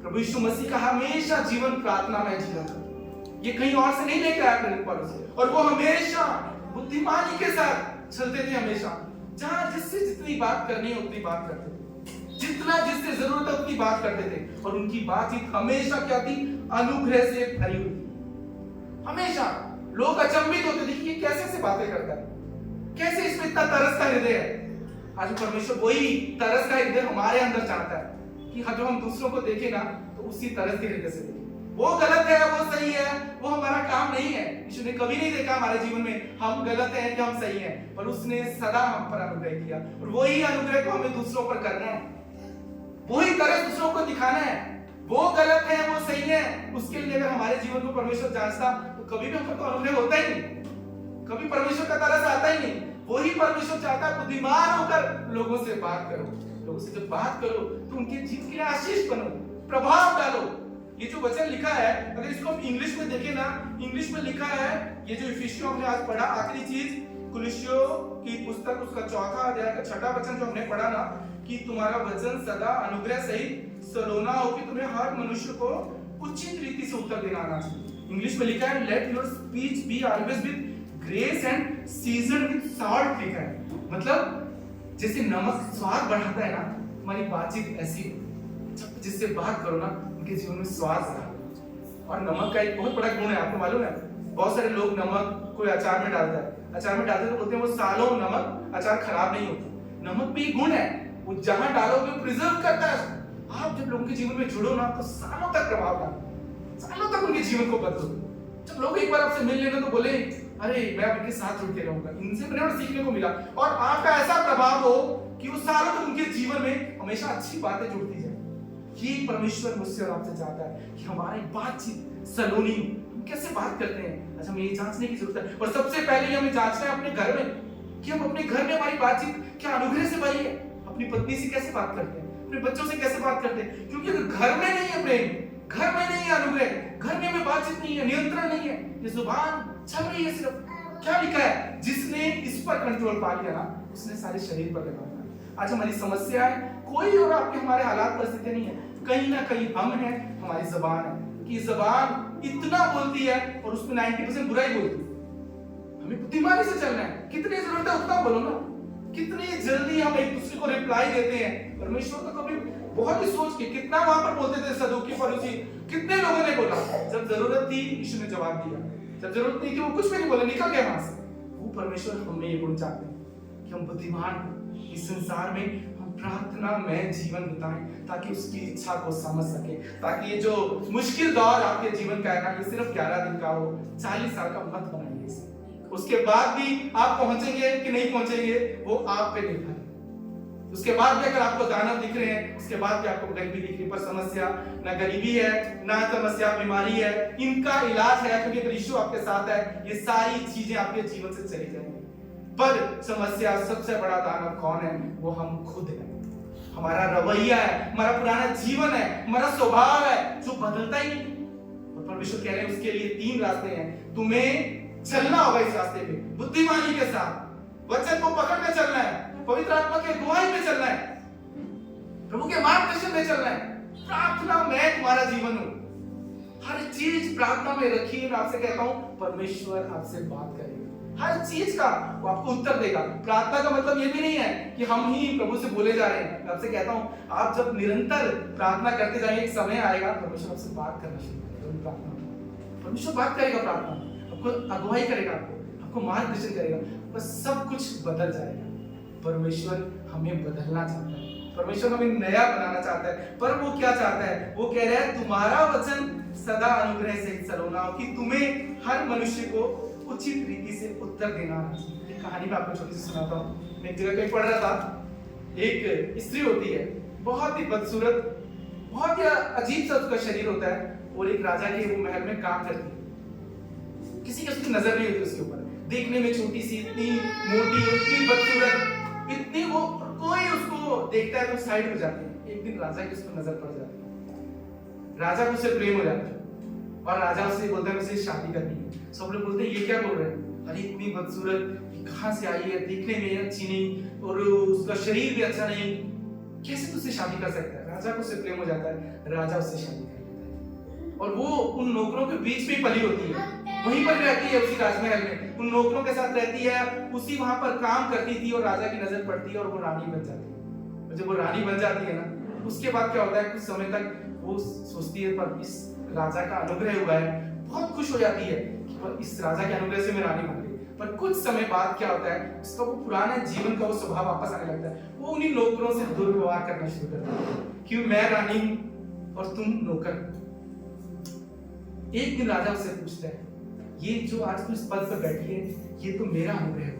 [SPEAKER 2] प्रभु यीशु मसीह का हमेशा जीवन प्रार्थना में जीवन था, ये कहीं और से नहीं लेकर आया प्रेरित पौलुस, और वो हमेशा बुद्धिमानी के साथ चलते थे। हमेशा जहां जिससे जितनी बात करनी है उतनी बात करते थे, जितना जिससे जरूरत है उतनी बात करते थे। और उनकी बातचीत हमेशा क्या थी? अनुग्रह से भरी हुई थी। हमेशा लोग अचंभित होते थे कि ये कैसे से बातें करता है, कैसे इसमें इतना तरस का हृदय है। आज परमेश्वर वही तरस का हृदय हमारे अंदर चाहता है कि जब हम दूसरों को देखें ना, तो उसी तरस के हृदय से देखें। वो गलत है, वो सही है, वो हमारा काम नहीं है। यीशु ने कभी नहीं देखा हमारे जीवन में हम गलत हैं कि हम सही हैं, पर उसने सदा हम पर अनुग्रह किया, और वही अनुग्रह को हमें दूसरों पर करना है, वही तरस दूसरों को दिखाना है। वो गलत है, वो सही है, उसके लिए अगर हमारे जीवन को परमेश्वर जांचता तो कभी भी हम पर तो अनुग्रह होता ही नहीं, कभी परमेश्वर का तरस आता ही नहीं। वही परमेश्वर चाहता है बुद्धिमान होकर लोगों से बात करो, लोगों से जब बात करो तो उनके जीवन के लिए आशीष बनो, प्रभाव डालो। ये जो वचन लिखा है, अगर इसको हम इंग्लिश में देखें ना, इंग्लिश में लिखा है, ये जो इफिसियों हमने आज पढ़ा, आखिरी चीज, कुलिस्सियों की पुस्तक उसका 4 अध्याय का 6वां वचन जो हमने पढ़ा ना, कि तुम्हारा वचन सदा अनुग्रह सहित सलोना हो कि तुम्हें हर मनुष्य को उचित रीति से उत्तर देना आना चाहिए। इंग्लिश में लिखा है, let your speech be always with grace and seasoned with salt लिखा है। मतलब जैसे नमक स्वाद बढ़ाता है ना, तुम्हारी बातचीत ऐसी हो, जब जिससे बात करो ना उनके जीवन में स्वाद बढ़ा। और नमक का एक बहुत बड़ा गुण है, आपको मालूम है, बहुत सारे लोग नमक कोई अचार में डालता है, अचार में डालते तो बोलते हैं वो सालों नमक अचार खराब नहीं होता। नमक भी गुण है, वो जहां डालोगे प्रिजर्व करता है। आप जब लोगों के जीवन में जुड़ो ना, तो सालों तक प्रभाव डालो, सालों तक उनके जीवन को बदलो। जब लोग एक बार आपसे मिल लेना तो बोले, अरे मैं अब इनके साथ जुड़ के रहूंगा, इनसे मुझे सीखने को मिला, और आपका ऐसा प्रभाव हो कि वो सालों तक उनके जीवन में हमेशा अच्छी बातें जुड़ती जाए। ये परमेश्वर मुझसे और आपसे चाहता है कि हमारी बातचीत सलोनी, हम कैसे बात करते हैं, अच्छा हमें ये जांचने की जरूरत है। और सबसे पहले हमें जांचना है अपने घर में, कि हम अपने घर में हमारी बातचीत क्या अनुग्रह से भरी है। अपनी पत्नी से कैसे बात करते हैं, अपने बच्चों से कैसे बात करते हैं, क्योंकि अगर घर में नहीं है प्रेम, घर में नहीं है अनुग्रह, घर में हमें बातचीत नहीं है, नियंत्रण नहीं है, ये जुबान चल रही है सिर्फ। क्या लिखा है? जिसने इस पर कंट्रोल पा लिया ना, उसने सारे शरीर पर लगा लिया। आज हमारी समस्या है, कोई और आपके हमारे हालात परिस्थिति नहीं है, कहीं ना कहीं हम हैं, हमारी जबान है कि जबान इतना बोलती है और उसमें 90% बुराई बोलती है। हमें बुद्धिमानी से चलना है, कितनी जरूरत है उतना बोलो ना। कितनी जल्दी हम एक दूसरे को रिप्लाई देते हैं। परमेश्वर तो कभी बहुत ही सोच के कितना वहां पर बोलते थे, सदूकी फरीसी कितने लोगों ने बोला, जब जरूरत थी यीशु ने जवाब दिया, जब जरूरत नहीं थी वो कुछ भी नहीं बोले, निकल गए वहां से। वो परमेश्वर हमें ये गुण चाहते हैं कि हम बुद्धिमान इस संसार में हम प्रार्थना में जीवन बिताएं, ताकि उसकी इच्छा को समझ सके, ताकि ये जो मुश्किल दौर आपके जीवन का है ना, ये सिर्फ 11 दिन का हो, 40 साल का मत बनाइए। उसके बाद भी आप पहुंचेंगे कि नहीं पहुंचेंगे वो आप पे निर्भर है। उसके बाद भी अगर आपको दानव दिख रहे हैं, उसके बाद भी आपको गरीबी दिख रही है, पर समस्या ना गरीबी है, ना समस्या बीमारी है, इनका इलाज है, क्योंकि अगर यीशु आपके साथ है ये सारी चीजें आपके जीवन से चली जाएंगी। पर समस्या, सबसे बड़ा दानव कौन है? वो हम खुद हैं। हमारा रवैया है, हमारा पुराना जीवन है, हमारा स्वभाव है जो बदलता ही नहीं। और परमेश्वर कह रहे हैं उसके लिए 3 रास्ते हैं, तुम्हें चलना होगा इस रास्ते पे बुद्धिमानी के साथ, वचन को पकड़ के चलना है, पवित्र आत्मा के अगुवाई में चलना है, प्रभु के मार्गदर्शन में चलना है। प्रार्थना में तुम्हारा जीवन हो, हर चीज प्रार्थना में रखिए। मैं आपसे कहता हूं परमेश्वर आपसे बात करेगा, हर चीज का वो आपको उत्तर देगा। प्रार्थना का मतलब ये भी नहीं है कि हम ही प्रभु से बोले जा रहे हैं। मैं आपसे कहता हूं आप जब निरंतर प्रार्थना करते जाएंगे, एक समय आएगा परमेश्वर आपसे बात करना शुरू करेगा। प्रार्थना परमेश्वर बात करेगा, प्रार्थना अगुवाई करेगा, आपको मार्गदर्शन करेगा, बस सब कुछ बदल जाएगा। परमेश्वर हमें बदलना चाहता है, परमेश्वर हमें नया बनाना चाहता है। पर वो क्या चाहता है? वो कह रहा है तुम्हारा वचन सदा अनुग्रह से सलोना हो, कि तुम्हें हर मनुष्य को उचित रीति से उत्तर देना आना चाहिए। एक कहानी मैं आपको छोटी सी सुनाता हूँ। मैं एक जगह कहीं पढ़ रहा था, एक स्त्री होती है, बहुत ही बदसूरत, बहुत ही अजीब सा उसका शरीर होता है, और एक राजा के वो महल में काम करती है। किसी की उसकी नजर नहीं होती उसके ऊपर, देखने में छोटी सी, इतनी मोटी, इतनी बदसूरत, इतनी वो, कोई उसको देखता है तो साइड हो जाती है। एक दिन राजा की उसको नजर पड़ जाती है, राजा को उससे प्रेम हो जाता है, और राजा उससे बोलता है मुझे शादी करनी है। सब लोग बोलते हैं ये क्या बोल रहे हैं, अरे इतनी बदसूरत, ये कहां से आई है, देखने में अच्छी नहीं और उसका शरीर भी अच्छा नहीं, कैसे तुझसे शादी कर सकता है? राजा को उससे प्रेम हो जाता है, राजा उससे शादी कर लेता है, और वो उन नौकरों के बीच में पली होती है, वहीं पर रहती है उसी राजमहल में, उन नौकरों के साथ रहती है, उसी वहां पर काम करती थी, और राजा की नजर पड़ती है और वो रानी बन जाती है। और जब वो रानी बन जाती है ना, उसके बाद क्या होता है, कुछ समय तक वो सोचती है पर इस राजा का अनुग्रह हुआ है, बहुत खुश हो जाती है कि पर इस राजा के अनुग्रह से मैं रानी बन गई। पर कुछ समय बाद क्या होता है, उसका वो पुराना जीवन का वो स्वभाव वापस आने लगता है। वो उन्हीं नौकरों से दुर्व्यवहार करना शुरू करता है कि मैं रानी हूं और तुम नौकर। एक दिन राजा उससे पूछता है, ये जो आज तू इस पद पर बैठी है, ये तो मेरा अनुग्रह है।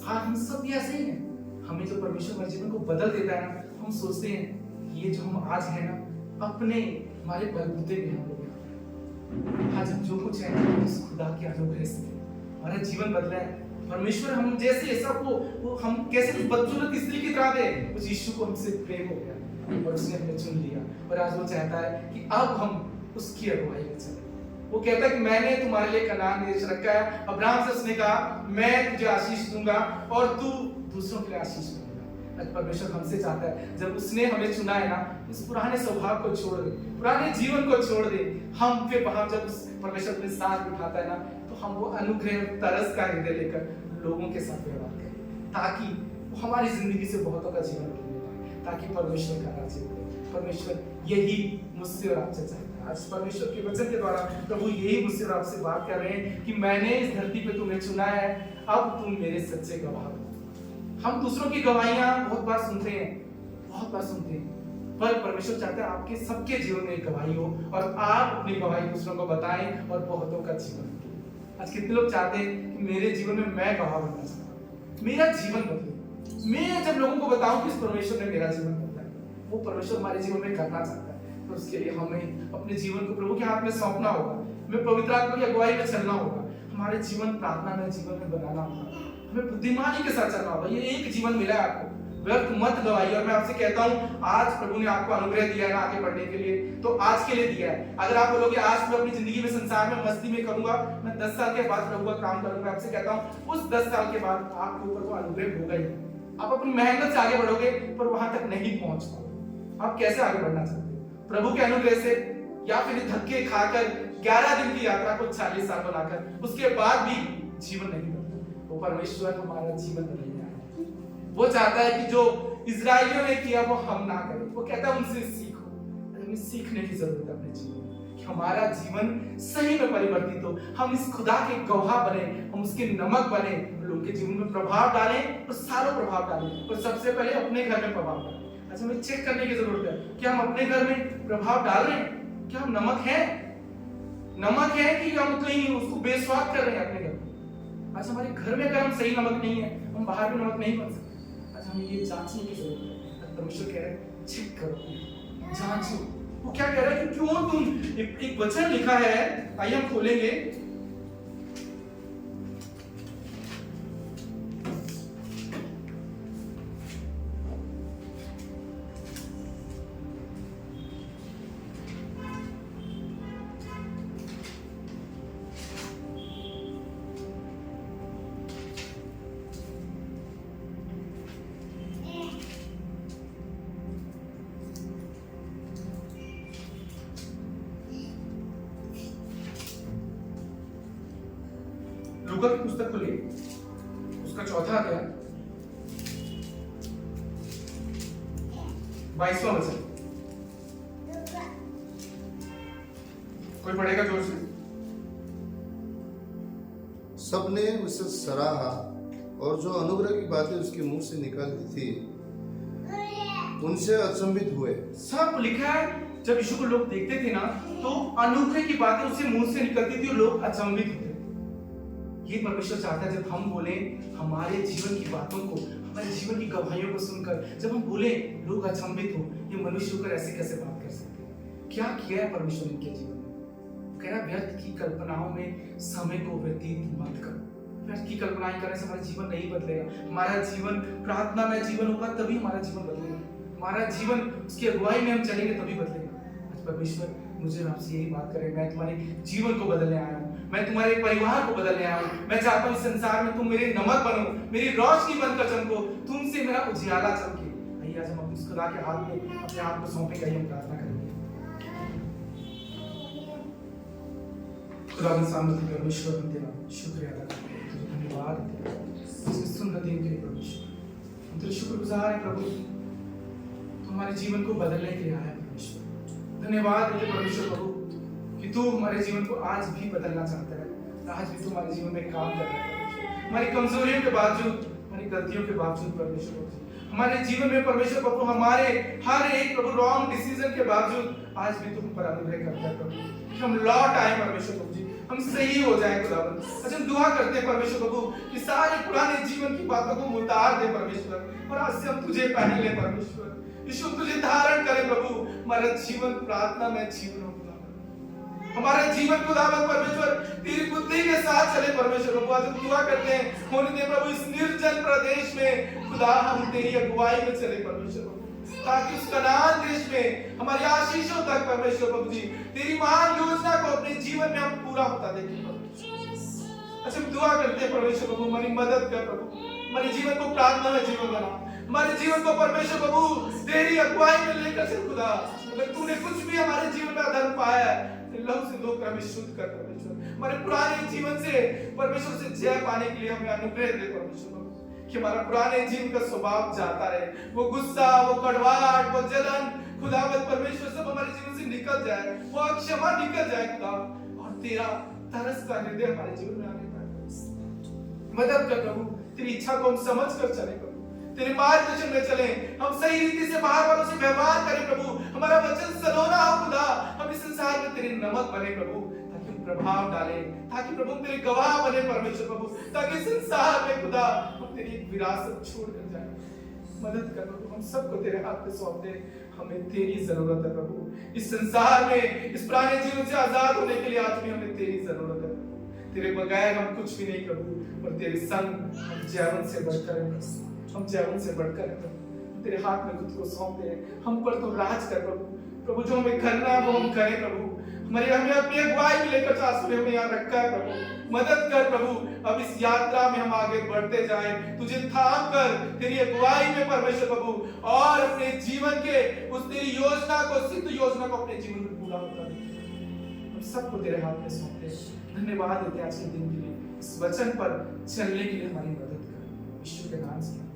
[SPEAKER 2] हाँ, हम सब भी ऐसे ही हैं। हमें जो परमेश्वर हमारे जीवन को बदल देता है ना, हम सोचते हैं ये जो हम आज है ना, अपने हमारे बलबूते पे हम लोग आज हम जो कुछ है उस खुदा के अनुग्रह से हमारा जीवन बदला है। परमेश्वर हम जैसे सब वो हम कैसे बदसूरत स्त्री की तरह थे, उस यीशु को हमसे प्रेम हो गया और उसने हमें चुन लिया, और आज वो चाहता है कि अब हम उसकी अगुवाई में चलें। वो कहता है कि मैंने तुम्हारे लिए कनान देश रखा है। अब्राहम से उसने कहा मैं तुझे आशीष दूंगा और तू दूसरों के लिए आशीष दूंगा। आज परमेश्वर हमसे चाहता है, जब उसने हमें चुना है ना, इस पुराने स्वभाव को छोड़ दे, पुराने जीवन को छोड़ दे। हम फिर वहां जब परमेश्वर अपने साथ बिठाता है ना, तो हम वो अनुग्रह तरस का हृदय लेकर लोगों के साथ व्यवहार करें, ताकि वो हमारी जिंदगी से बहुतों का जीवन बदल पाए, ताकि परमेश्वर का राज्य बढ़े। परमेश्वर यही मुझसे और आपसे चाहता है। आज परमेश्वर के वचन के द्वारा प्रभु यही मुझसे और आपसे बात कर रहे हैं कि मैंने इस धरती पे तुम्हें चुना है, अब तुम मेरे सच्चे गवाह हो। हम दूसरों की गवाहियां बहुत बार सुनते हैं, पर परमेश्वर चाहता है आपके सबके जीवन में एक गवाही हो और आप अपनी गवाही दूसरों को बताएं और बहुतों का जीवन बदले। आज कितने लोग चाहते हैं कि मेरे जीवन में मैं गवाह बनना चाहता हूं, मेरा जीवन बदले, मैं जब लोगों को बताऊं कि इस परमेश्वर ने मेरा जीवन बदला है। वो परमेश्वर हमारे जीवन में करना चाहता है, तो उसके लिए हमें अपने जीवन को प्रभु के हाथ में सौंपना होगा, हमें पवित्र आत्मा की अगुवाई में चलना होगा, हमारे जीवन प्रार्थना में जीवन में बनाना होगा, हमें बुद्धिमानी के साथ चलना होगा। ये एक जीवन मिला है आपको, व्यर्थ मत गवाइए। और मैं आपसे कहता हूं, आज प्रभु ने आपको अनुग्रह दिया है ना आगे बढ़ने के लिए, तो आज के लिए दिया है। अगर आप बोलोगे आज मैं अपनी जिंदगी में संसार में मस्ती में करूंगा, मैं 10 साल के बाद प्रभु का काम करूंगा, आपसे कहता हूं उस 10 साल के बाद आपके ऊपर वो अनुग्रह होगा ही। आप अपनी मेहनत से आगे बढ़ोगे पर वहां तक नहीं पहुंच पाओगे। आप कैसे आगे बढ़ना चाहते हो? प्रभु के अनुग्रह से, या फिर धक्के खाकर 11 दिन की यात्रा को 40 साल बनाकर उसके बाद भी जीवन नहीं बदला? वो परमेश्वर हमारा जीवन बदलने आया है। वो चाहता है कि जो इजराइलियों ने किया वो हम ना करें। वो कहता है उनसे सीखो। हमें सीखने की जरूरत है अपने जीवन में कि हमारा जीवन सही में परिवर्तित हो, हम इस खुदा के गवाह बने, हम उसके नमक बने, लोगों के जीवन में प्रभाव डालें और सालों प्रभाव डालें। और सबसे पहले अपने घर में प्रभाव डालें। अच्छा, हमें चेक करने की जरूरत है कि हम अपने घर में प्रभाव डाल रहे हैं, क्या हम नमक है कि हम कहीं उसको बेस्वाद कर रहे हैं अपने घर में? अच्छा, हमारे घर में अगर हम सही नमक नहीं है, हम बाहर भी नमक नहीं बन सकते। अच्छा, हमें ये जांचने की जरूरत है। परमेश्वर कह रहे हैं चेक करो, जांचो। वो क्या कह रहा है कि क्यों तुम, एक वचन लिखा है, आइए हम खोलेंगे। लूका की पुस्तक खोलिए, उसका 4वां अध्याय 22वां वचन। कोई पढ़ेगा जोर से?
[SPEAKER 1] सबने उसे सराहा और जो अनुग्रह की बातें उसके मुंह से निकलती थी उनसे अचंभित हुए।
[SPEAKER 2] सब लिखा है, जब यीशु को लोग देखते थे ना, तो अनुग्रह की बातें उसके मुंह से निकलती थी और लोग अचंभित होते। ये परमेश्वर चाहता है जब हम बोले हमारे जीवन की बातों को, हमारे जीवन की गवाहियों को सुनकर जब हम बोले लोग अचंभित हो, ये मनुष्य होकर ऐसे कैसे बात कर सकते हैं? क्या किया है परमेश्वर इनके जीवन में? कह रहा व्यर्थ की कल्पनाओं में समय को व्यतीत मत करो। व्यर्थ की कल्पनाएं करने से हमारा जीवन नहीं बदलेगा। हमारा जीवन प्रार्थना में जीवन होगा तभी हमारा जीवन बदलेगा। हमारा जीवन उसकी अगुवाई में हम चलेंगे तभी बदलेगा। आज परमेश्वर मुझे आपसे यही बात करे, मैं तुम्हारे जीवन को बदलने आया हूँ, मैं तुम्हारे परिवार को बदलने आया हूँ। मैं चाहता हूँ इस संसार में तुम मेरे नमक बनो, मेरी रोशनी बनकर चमको, तुमसे मेरा उजियाला चमके। आइए आज हम इस खुदा के हाथ में अपने आप को सौंपेंगे, हम प्रार्थना करेंगे। खुदा के सामने परमेश्वर हम तेरा शुक्रिया अदा करते हैं, तुझे धन्यवाद देते हैं इस सुंदर दिन के लिए। परमेश्वर हम तेरे शुक्रगुजार हैं प्रभु, तुम्हारे जीवन को बदलने के लिए आया परमेश्वर। धन्यवाद देते परमेश्वर प्रभु कि तू हमारे जीवन को आज भी बदलना चाहता है। आज भी तू हमारे जीवन में काम कर रहा है। हमारी कमजोरियों के बावजूद, हमारी गलतियों के बावजूद परमेश्वर प्रभु, हमारे जीवन में परमेश्वर प्रभु, हमारे हर एक प्रभु रॉन्ग डिसीजन के बावजूद आज भी तू हम पर अनुग्रह करता है प्रभु। हम लौट आए परमेश्वर प्रभु जी, हम सही हो जाए खुदावंद। अच्छा, हम दुआ करते हैं परमेश्वर प्रभु कि सारे पुराने जीवन की बातों को उतार दे परमेश्वर, और आज से हम तुझे पहन ले परमेश्वर। यीशु तुझे धारण करे प्रभु, हमारा जीवन प्रार्थना में जीवन हो, हमारा जीवन खुदावंद परमेश्वर तेरी बुद्धि के साथ चले परमेश्वर प्रभु। आज हम दुआ करते हैं होने दे प्रभु इस निर्जन प्रदेश में खुदा हम तेरी अगुवाई में चले परमेश्वर प्रभु, ताकि उस कनान देश में हमारी आशीषों तक परमेश्वर प्रभु जी तेरी महान योजना को अपने जीवन में हम पूरा होता देखें परमेश्वर। अच्छा, हम दुआ करते हैं परमेश्वर प्रभु हमारी मदद कर प्रभु, हमारे जीवन को प्रार्थना में जीवन बना, हमारे जीवन को परमेश्वर प्रभु तेरी अगुवाई में लेकर चल खुदा। अगर तूने कुछ भी हमारे जीवन में अधर्म पाया है, लहू से धोकर हमें शुद्ध कर परमेश्वर। हमारे पुराने जीवन से परमेश्वर से जय पाने के लिए हमें अनुग्रह दे परमेश्वर, कि हमारा पुराने जीवन का स्वभाव जाता रहे, वो गुस्सा, वो कड़वाहट, वो जलन खुदावंद परमेश्वर सब हमारे जीवन से निकल जाए, वो अक्षमा निकल जाए खुदा, और तेरा तरस का हृदय हमारे जीवन में आने पाए। मदद कर प्रभु, तेरी इच्छा को हम समझ कर चले प्रभु, तेरे मार्गदर्शन में चले, हम सही रीति से बाहर वालों से व्यवहार करें प्रभु, हमारा वचन सलोना हो खुदा, हम इस संसार में तेरे नमक बने प्रभु, ताकि हम प्रभाव डालें, ताकि प्रभु तेरे गवाह बने परमेश्वर प्रभु, ताकि संसार में खुदा हम तेरी एक विरासत छोड़ कर जाए। मदद कर प्रभु, हम सबको तेरे हाथ में सौंप दे, हमें तेरी जरूरत है प्रभु। इस संसार में इस पुराने जीवन से आजाद होने के लिए आज भी हमें तेरी जरूरत है। तेरे बगैर हम कुछ भी नहीं प्रभु, और तेरे संग हम जीवन से बढ़कर हैं, हम जीवन से बढ़कर हैं। तेरे हाथ में खुद को सौंपते हैं। हम पर तो राज कर प्रभु। प्रभु जो हमें करना है वो हम करें प्रभु। हमें अपनी अगुवाई में लेकर सासुरे में यहाँ रखा है प्रभु। मदद कर प्रभु। अब इस यात्रा में हम आगे बढ़ते जाएं, तुझे थाम कर तेरी अगुवाई में परमेश्वर प्रभु, और अपने जीवन के उस तेरी योजना को, सिद्ध योजना को अपने जीवन में पूरा होता देखें। हम सबको तेरे हाथ में सौंपते हैं। धन्यवाद देते हैं आज के दिन के लिए, इस वचन पर चलने के लिए हमारी मदद कर, यीशु के नाम से।